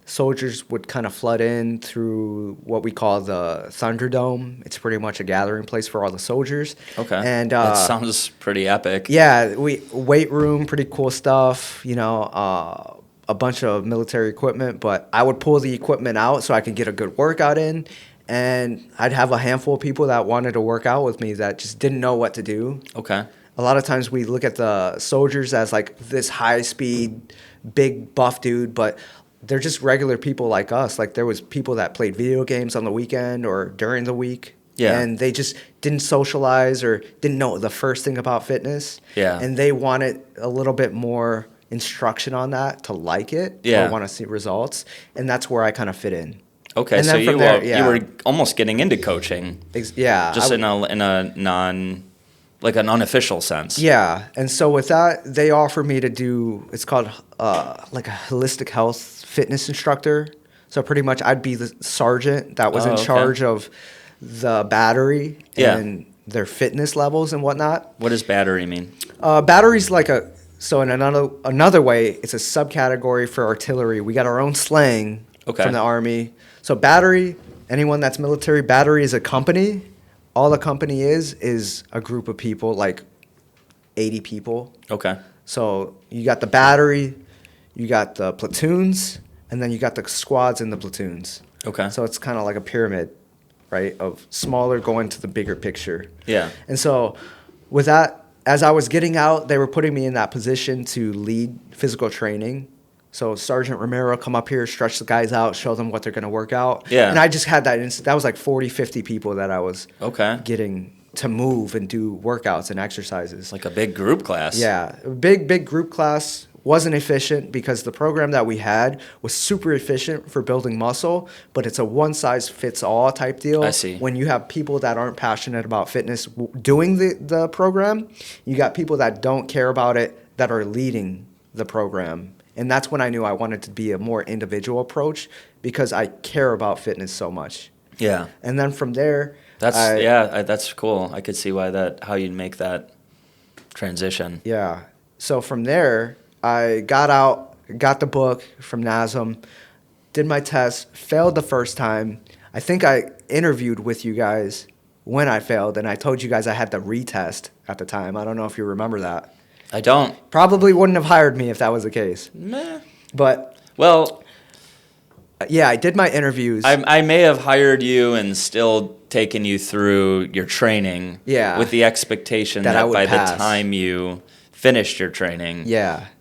soldiers would kind of flood in through what we call the Thunderdome. It's pretty much a gathering place for all the soldiers. Okay. And that sounds pretty epic. Yeah, weight room, pretty cool stuff, a bunch of military equipment, but I would pull the equipment out so I could get a good workout in. And I'd have a handful of people that wanted to work out with me that just didn't know what to do. Okay. A lot of times we look at the soldiers as like this high speed, big buff dude, but they're just regular people like us. Like there was people that played video games on the weekend or during the week. Yeah. And they just didn't socialize or didn't know the first thing about fitness. Yeah. And they wanted a little bit more instruction on that to like it or want to see results. And that's where I kind of fit in. Okay, so you were almost getting into coaching. Just in a like an unofficial sense. Yeah, and so with that, they offered me to do, it's called like a holistic health fitness instructor. So pretty much I'd be the sergeant that was in charge of the battery and their fitness levels and whatnot. What does battery mean? Battery's like so in another way, it's a subcategory for artillery. We got our own slang from the Army. So battery, anyone that's military, battery is a company. All the company is a group of people, like 80 people. Okay. So you got the battery, you got the platoons, and then you got the squads in the platoons. Okay. So it's kind of like a pyramid, right, of smaller going to the bigger picture. Yeah. And so with that, as I was getting out, they were putting me in that position to lead physical training. So Sergeant Romero, come up here, stretch the guys out, show them what they're going to work out. Yeah. And I just had that. That was like 40, 50 people that I was getting to move and do workouts and exercises. Like a big group class. Yeah. A big group class. Wasn't efficient because the program that we had was super efficient for building muscle, but it's a one-size-fits-all type deal. I see. When you have people that aren't passionate about fitness doing the program, you got people that don't care about it that are leading the program. And that's when I knew I wanted to be a more individual approach because I care about fitness so much. Yeah. And then from there, that's cool. I could see how you'd make that transition. Yeah. So from there, I got out, got the book from NASM, did my test, failed the first time. I think I interviewed with you guys when I failed, and I told you guys I had to retest at the time. I don't know if you remember that. I don't. Probably wouldn't have hired me if that was the case. Meh. But well, Yeah, I did my interviews. I may have hired you and still taken you through your training with the expectation That I that would by pass. the time you finished your training,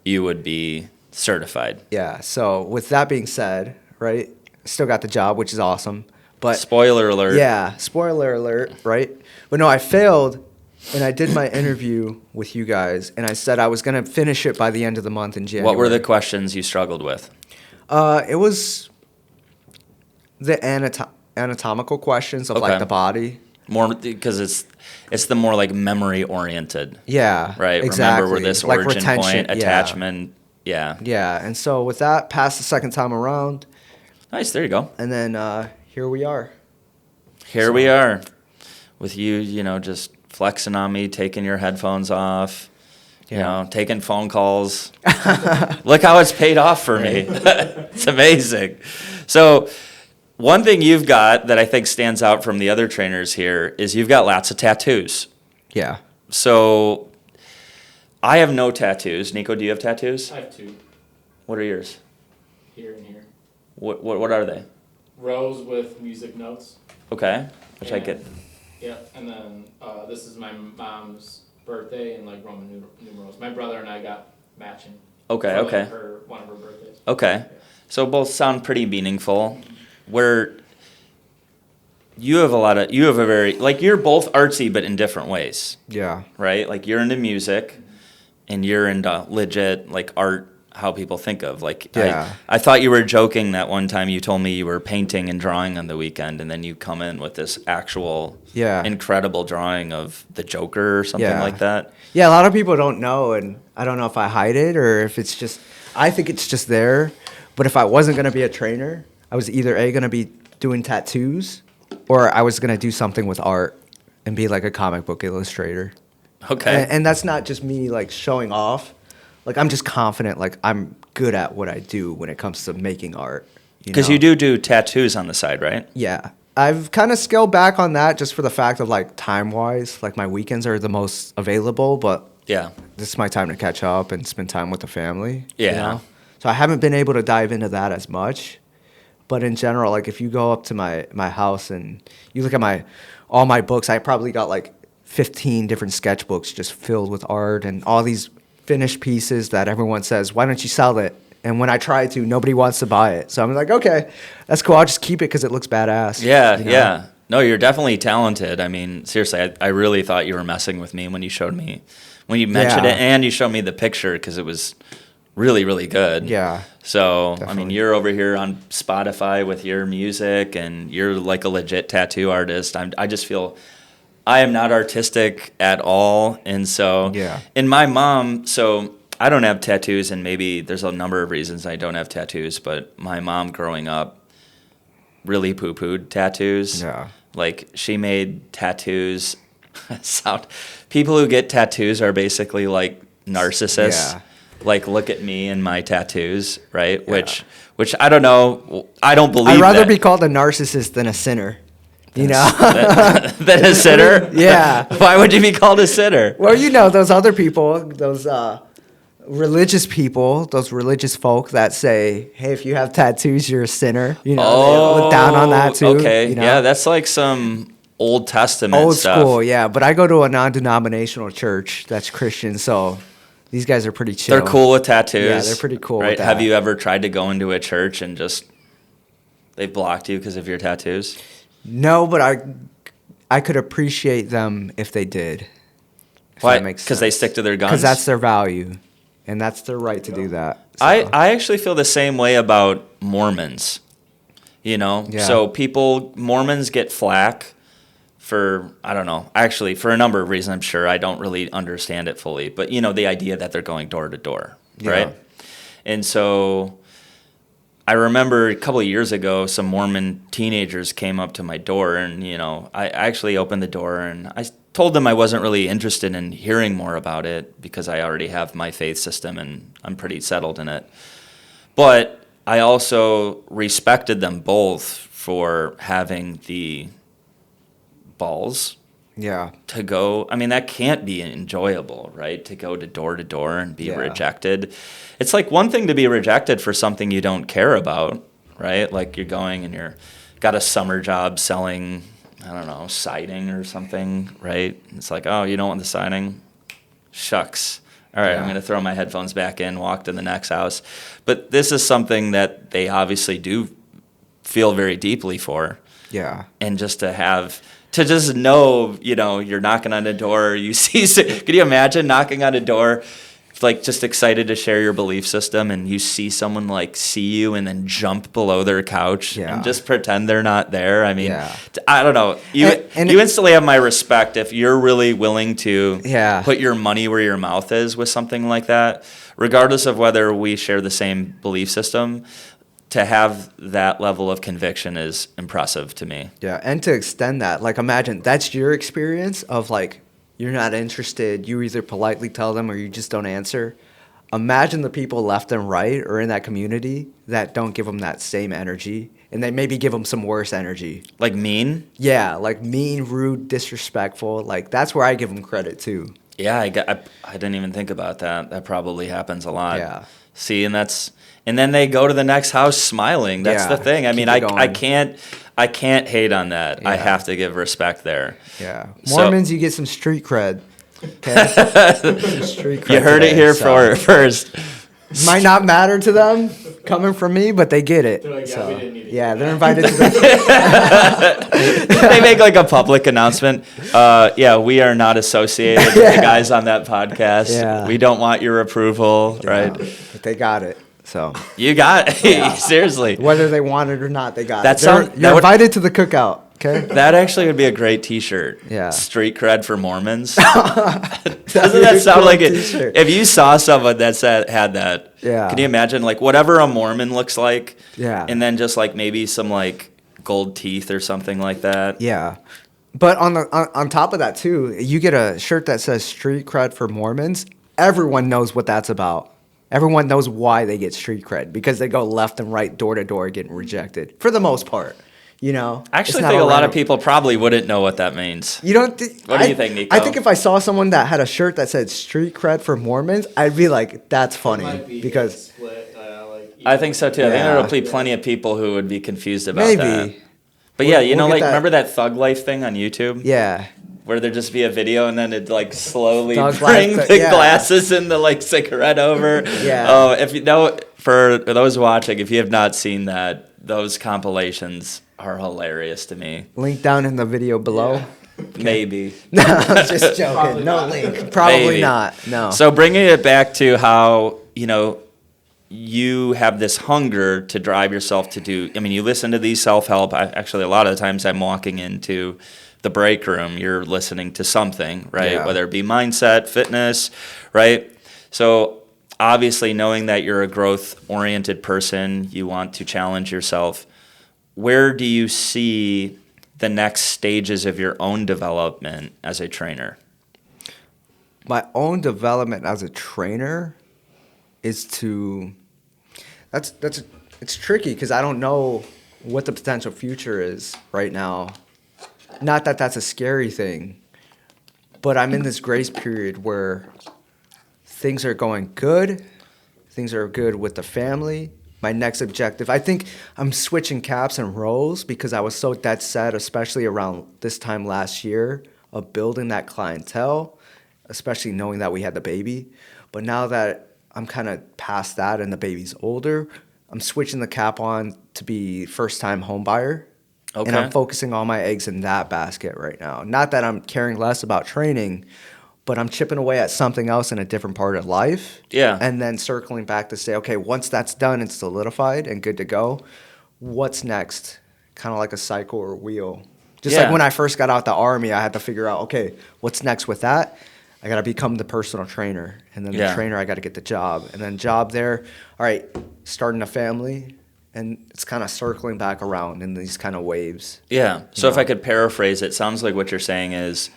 you would be certified. Yeah. So with that being said, right, still got the job, which is awesome. But Spoiler alert. yeah, spoiler alert, right? But no, I failed, and I did my interview with you guys, and I said I was going to finish it by the end of the month in January. What were the questions you struggled with? It was the anatomical questions of like the body. More because it's the more like memory oriented. Yeah. Right. Exactly. Remember where this like origin retention, point, attachment. Yeah. Yeah. And so with that, passed the second time around. Nice. There you go. And then here we are. Here we are, with you. Just flexing on me, taking your headphones off. Taking phone calls. Look how it's paid off for me. It's amazing. So one thing you've got that I think stands out from the other trainers here is you've got lots of tattoos. Yeah. So I have no tattoos. Nico, do you have tattoos? I have 2. What are yours? Here and here. What are they? Rows with music notes. Okay, which I And- get. Yeah, and then this is my mom's birthday and like Roman numerals. My brother and I got matching. Okay, for, okay. Like, one of her birthdays. Okay. So both sound pretty meaningful. Where you have a very, like, you're both artsy but in different ways, Yeah. right? Like you're into music and you're into legit like art, how people think of. Like I thought you were joking that one time you told me you were painting and drawing on the weekend, and then you come in with this actual incredible drawing of the Joker or something like that. Yeah, a lot of people don't know, and I don't know if I hide it or if it's just, I think it's just there. But if I wasn't going to be a trainer, I was either going to be doing tattoos or I was going to do something with art and be like a comic book illustrator. Okay. And that's not just me like showing off. Like I'm just confident, like I'm good at what I do when it comes to making art. Because you do tattoos on the side, right? Yeah. I've kind of scaled back on that just for the fact of like time-wise. Like my weekends are the most available, but yeah, this is my time to catch up and spend time with the family. Yeah. So I haven't been able to dive into that as much. But in general, like if you go up to my house and you look at all my books, I probably got like 15 different sketchbooks just filled with art and all these finished pieces that everyone says, why don't you sell it? And when I try to, nobody wants to buy it. So I'm like, okay, that's cool. I'll just keep it because it looks badass. Yeah, yeah. No, you're definitely talented. I mean, seriously, I really thought you were messing with me when you mentioned it, and you showed me the picture because it was really, really good. Yeah. So, Definitely. I mean, you're over here on Spotify with your music, and you're like a legit tattoo artist. I just feel I am not artistic at all. And so, and my mom, so I don't have tattoos, and maybe there's a number of reasons I don't have tattoos, but my mom growing up really poo-pooed tattoos. Yeah. Like, she made tattoos people who get tattoos are basically like narcissists. Yeah. Like, look at me and my tattoos, right? Yeah. Which I don't know. I don't believe I'd rather that. be called a narcissist than a sinner. Than a sinner? Yeah. Why would you be called a sinner? Well, those other people, those religious people, those religious folk that say, hey, if you have tattoos, you're a sinner. They look down on that too. Okay. Yeah, that's like some Old Testament old stuff. school, yeah. But I go to a non-denominational church that's Christian, so these guys are pretty chill. They're cool with tattoos. Yeah, they're pretty cool right? with that. Have you ever tried to go into a church and just they blocked you because of your tattoos? No, but I could appreciate them if they did. Why? Because they stick to their guns? Because that's their value, and that's their right to do that. So. I actually feel the same way about Mormons. So Mormons get flack for, I don't know, actually for a number of reasons, I'm sure. I don't really understand it fully. But, the idea that they're going door to door, right? And so I remember a couple of years ago, some Mormon teenagers came up to my door, and, I actually opened the door, and I told them I wasn't really interested in hearing more about it because I already have my faith system, and I'm pretty settled in it. But I also respected them both for having the balls to go. I mean, that can't be enjoyable, right? To go to door and be rejected. It's like one thing to be rejected for something you don't care about, right? Like you're going and you're got a summer job selling, I don't know, siding or something, right? It's like, oh, you don't want the siding? Shucks. All right, I'm going to throw my headphones back in, walk to the next house. But this is something that they obviously do feel very deeply for. Yeah. And just to just know, you're knocking on a door, you see, could you imagine knocking on a door, like just excited to share your belief system, and you see someone like see you and then jump below their couch and just pretend they're not there? I mean, I don't know. You instantly have my respect if you're really willing to put your money where your mouth is with something like that, regardless of whether we share the same belief system. To have that level of conviction is impressive to me. Yeah, and to extend that, like imagine that's your experience of like you're not interested, you either politely tell them or you just don't answer. Imagine the people left and right or in that community that don't give them that same energy, and they maybe give them some worse energy. Like mean? Yeah, like mean, rude, disrespectful. Like that's where I give them credit too. Yeah, I didn't even think about that. That probably happens a lot. Yeah. See, and then they go to the next house smiling. That's the thing. I mean, I can't hate on that. Yeah. I have to give respect there. Yeah. Mormons, you get some street cred. Okay? Street cred you heard it here first. Might not matter to them coming from me, but they get it. They're like, so, we didn't need it. Yeah, they're invited to the They make like a public announcement. We are not associated with the guys on that podcast. Yeah. We don't want your approval, right? But they got it. So you got it. Seriously. Whether they want it or not, they got it. You're invited to the cookout. Okay. That actually would be a great T-shirt. Yeah. Street cred for Mormons. Doesn't that sound like it? T-shirt. If you saw someone that had that, can you imagine like whatever a Mormon looks like? Yeah. And then just like maybe some like gold teeth or something like that. Yeah. But on top of that too, you get a shirt that says street cred for Mormons. Everyone knows what that's about. Everyone knows why they get street cred, because they go left and right, door to door, getting rejected for the most part. I actually think a lot of people probably wouldn't know what that means. You don't? What do you think, Nico? I think if I saw someone that had a shirt that said street cred for Mormons, I'd be like, that's funny, because split, I think so too. Yeah. I think there'll be plenty of people who would be confused about that. But remember that Thug Life thing on YouTube? Yeah. Where there'd just be a video and then it'd like slowly Thug bring Life, the glasses and the like cigarette over. Yeah. Oh, if you know, for those watching, if you have not seen that, those compilations are hilarious to me. Link down in the video below. Yeah. Maybe. No, I'm just joking. Probably No not. link. Probably Maybe. not. No. So bringing it back to how, you have this hunger to drive yourself to do, you listen to these self-help. Actually, a lot of the times I'm walking into the break room, you're listening to something, right? Yeah. Whether it be mindset, fitness, right? So obviously knowing that you're a growth-oriented person, you want to challenge yourself. Where do you see the next stages of your own development as a trainer? My own development as a trainer is it's tricky because I don't know what the potential future is right now. Not that that's a scary thing, but I'm in this grace period where things are going good. Things are good with the family. My next objective, I think I'm switching caps and roles because I was so dead set, especially around this time last year, of building that clientele, especially knowing that we had the baby. But now that I'm kind of past that and the baby's older, I'm switching the cap on to be first-time home buyer. Okay. And I'm focusing all my eggs in that basket right now. Not that I'm caring less about training, but I'm chipping away at something else in a different part of life. Yeah. And then circling back to say, okay, once that's done and solidified and good to go, what's next? Kind of like a cycle or wheel. Just like when I first got out the Army, I had to figure out, okay, what's next with that? I got to become the personal trainer. And then the trainer, I got to get the job. And then job there, all right, starting a family. And it's kind of circling back around in these kind of waves. Yeah. So if I could paraphrase, it sounds like what you're saying is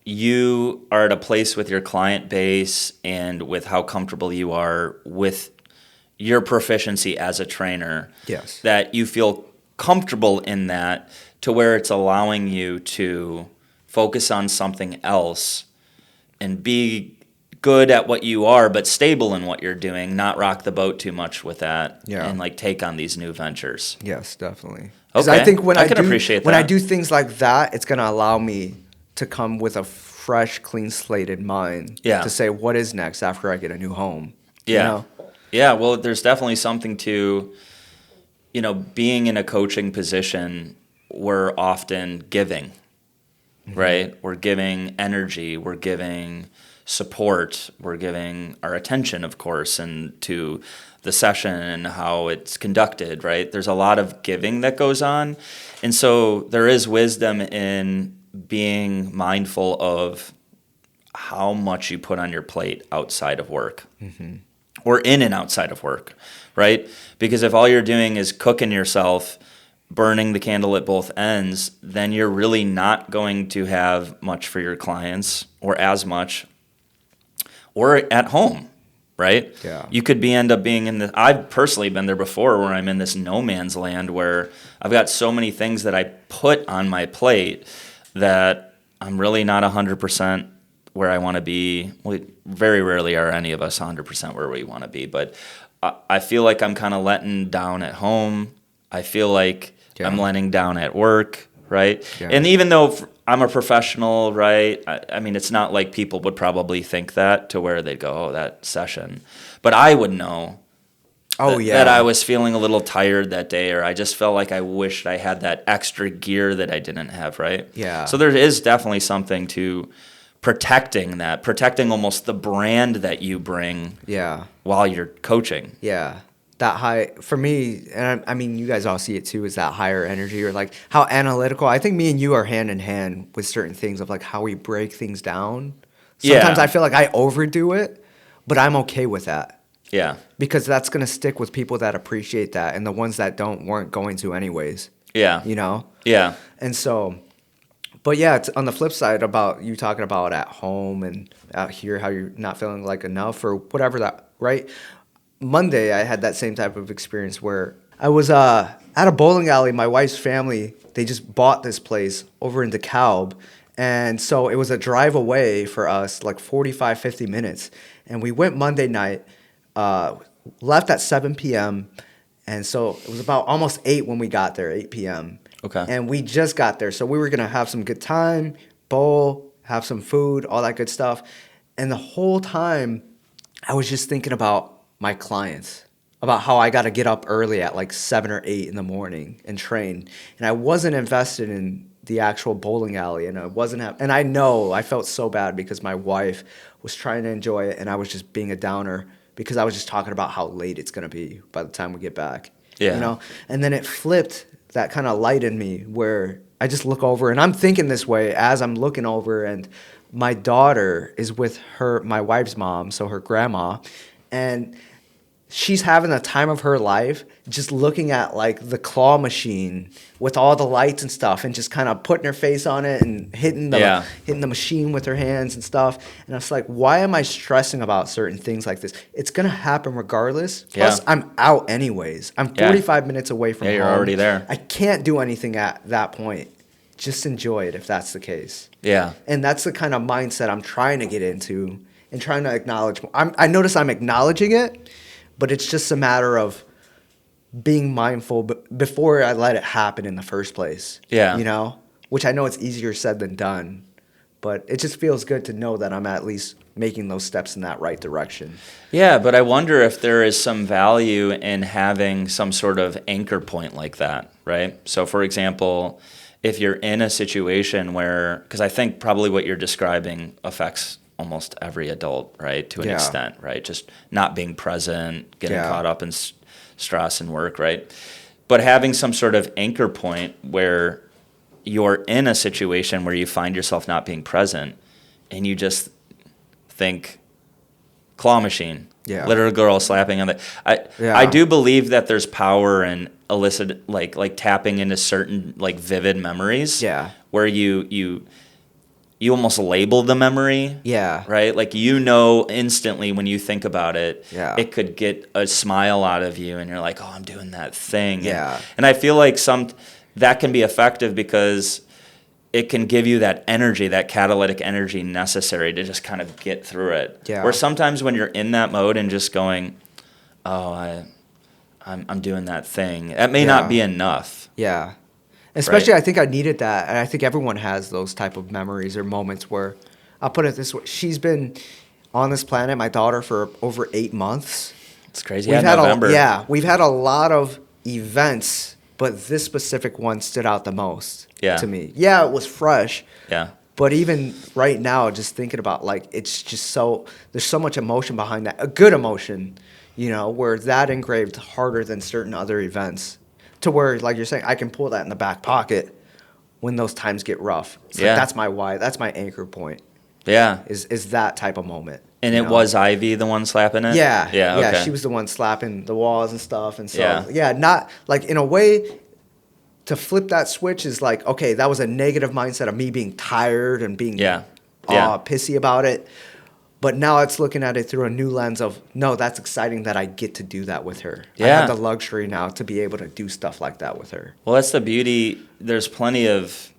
you are at a place with your client base and with how comfortable you are with your proficiency as a trainer. Yes. That you feel comfortable in that to where it's allowing you to focus on something else and be good at what you are, but stable in what you're doing, not rock the boat too much with that, and like take on these new ventures. Yes, definitely. Because Okay, I think when I can appreciate when I that. do things like that, it's gonna allow me to come with a fresh, clean slated mind. Yeah. To say what is next after I get a new home. Yeah. You know? Yeah, well, there's definitely something to, being in a coaching position, we're often giving, right? We're giving energy, we're giving support, we're giving our attention, of course, and to the session and how it's conducted, right? There's a lot of giving that goes on. And so there is wisdom in being mindful of how much you put on your plate outside of work. Or in and outside of work, right? Because if all you're doing is cooking yourself, burning the candle at both ends, then you're really not going to have much for your clients or as much or at home, right? Yeah. You could end up being in the, I've personally been there before where I'm in this no man's land where I've got so many things that I put on my plate that I'm really not 100% where I want to be. Well, very rarely are any of us 100% where we want to be, but I feel like I'm kind of letting down at home. I feel like I'm letting down at work, right? Yeah. And even though I'm a professional, right, I mean, it's not like people would probably think that to where they'd go, oh, that session. But I would know that I was feeling a little tired that day, or I just felt like I wished I had that extra gear that I didn't have, right? Yeah. So there is definitely something to protecting almost the brand that you bring while you're coaching. Yeah. That high, for me, and I mean, you guys all see it too, is that higher energy or like how analytical. I think me and you are hand in hand with certain things of like how we break things down. Sometimes I feel like I overdo it, but I'm okay with that. Yeah. Because that's going to stick with people that appreciate that, and the ones that don't weren't going to anyways. Yeah. Yeah. And so, but yeah, it's on the flip side about you talking about at home and out here, how you're not feeling like enough or whatever that, right? Monday, I had that same type of experience where I was at a bowling alley. My wife's family, they just bought this place over in DeKalb. And so it was a drive away for us, like 45, 50 minutes. And we went Monday night, left at 7 p.m. And so it was about almost 8 when we got there, 8 p.m. Okay. And we just got there. So we were going to have some good time, bowl, have some food, all that good stuff. And the whole time, I was just thinking about my clients, about how I got to get up early at like 7 or 8 in the morning and train. And I wasn't invested in the actual bowling alley. And and I know I felt so bad because my wife was trying to enjoy it. And I was just being a downer because I was just talking about how late it's going to be by the time we get back. Yeah. And then it flipped that kind of light in me where I just look over and I'm thinking this way as I'm looking over, and my daughter is with my wife's mom, so her grandma, and she's having the time of her life just looking at like the claw machine with all the lights and stuff and just kind of putting her face on it and hitting the machine with her hands and stuff. And I was like, why am I stressing about certain things like this? It's going to happen regardless. Plus, I'm out anyways. I'm 45 minutes away from home. You're already there. I can't do anything at that point. Just enjoy it if that's the case. Yeah. And that's the kind of mindset I'm trying to get into and trying to acknowledge. I notice I'm acknowledging it, but it's just a matter of being mindful before I let it happen in the first place. Yeah. Which I know it's easier said than done, but it just feels good to know that I'm at least making those steps in that right direction. Yeah, but I wonder if there is some value in having some sort of anchor point like that, right? So, for example, if you're in a situation where, because I think probably what you're describing affects almost every adult, right, to an extent, right? Just not being present, getting caught up in stress and work, right? But having some sort of anchor point where you're in a situation where you find yourself not being present and you just think claw machine, little girl slapping on the... I do believe that there's power in illicit, like tapping into certain like vivid memories where you almost label the memory. Yeah. Right? Like, instantly when you think about it, it could get a smile out of you and you're like, oh, I'm doing that thing. Yeah. And I feel like that can be effective because it can give you that energy, that catalytic energy necessary to just kind of get through it. Yeah. Where sometimes when you're in that mode and just going, oh, I'm doing that thing, that may not be enough. Yeah. Especially, Right. I think I needed that, and I think everyone has those type of memories or moments where, I'll put it this way: she's been on this planet, my daughter, for over 8 months. It's crazy. November. We've had a lot of events, but this specific one stood out the most to me. Yeah, it was fresh. Yeah. But even right now, just thinking about, like, it's just there's so much emotion behind that, a good emotion, where that engraved harder than certain other events, to where, like you're saying, I can pull that in the back pocket when those times get rough. It's like, that's my why, that's my anchor point. Yeah. Is that type of moment. And it was Ivy the one slapping it? Yeah. Yeah, okay. She was the one slapping the walls and stuff. And so, not, like, in a way, to flip that switch is like, okay, that was a negative mindset of me being tired and being pissy about it. But now it's looking at it through a new lens of, no, that's exciting that I get to do that with her. Yeah. I have the luxury now to be able to do stuff like that with her. Well, that's the beauty. There's plenty of,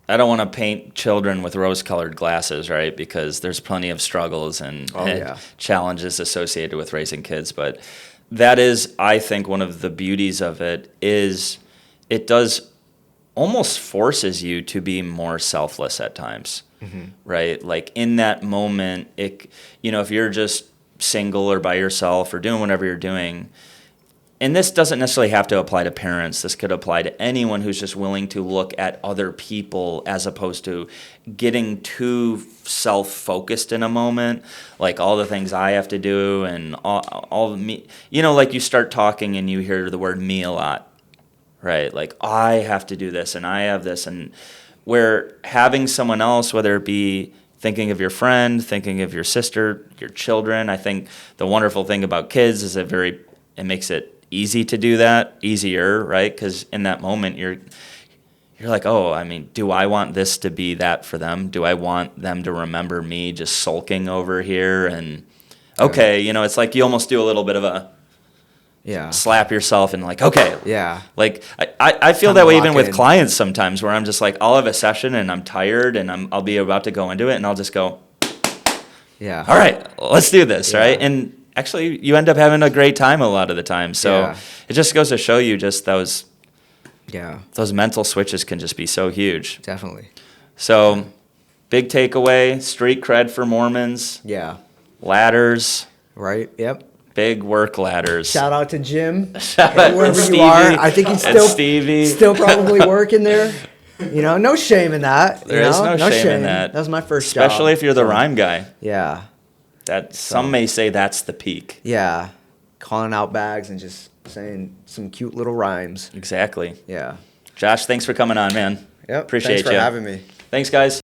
I don't want to paint children with rose-colored glasses, right? Because there's plenty of struggles and challenges associated with raising kids. But that is, I think, one of the beauties of it is it does almost forces you to be more selfless at times, right? Like in that moment, if you're just single or by yourself or doing whatever you're doing, and this doesn't necessarily have to apply to parents. This could apply to anyone who's just willing to look at other people as opposed to getting too self-focused in a moment, like all the things I have to do and all me. Like you start talking and you hear the word me a lot, right? Like I have to do this and I have this, and where having someone else, whether it be thinking of your friend, thinking of your sister, your children, I think the wonderful thing about kids is it makes it easy to do that, easier, right? Because in that moment, you're like, oh, I mean, do I want this to be that for them? Do I want them to remember me just sulking over here? And okay, it's like you almost do a little bit of a slap yourself and like, okay. Yeah. Like I feel that way even with clients sometimes, where I'm just like, I'll have a session and I'm tired and I'll be about to go into it and I'll just go, yeah, all right, let's do this, right? And actually, you end up having a great time a lot of the time. So it just goes to show you just those mental switches can just be so huge. Definitely. So big takeaway, street cred for Mormons. Yeah. Ladders. Right, yep. Big work ladders. Shout out to Jim. Shout out wherever to Stevie. You are. I think he's Stevie. still probably working there. No shame in that. There is no shame in that. That was my first job. Especially if you're the rhyme guy. Yeah. Some may say that's the peak. Yeah. Calling out bags and just saying some cute little rhymes. Exactly. Yeah. Josh, thanks for coming on, man. Yep. Appreciate you. Thanks for having me. Thanks, guys.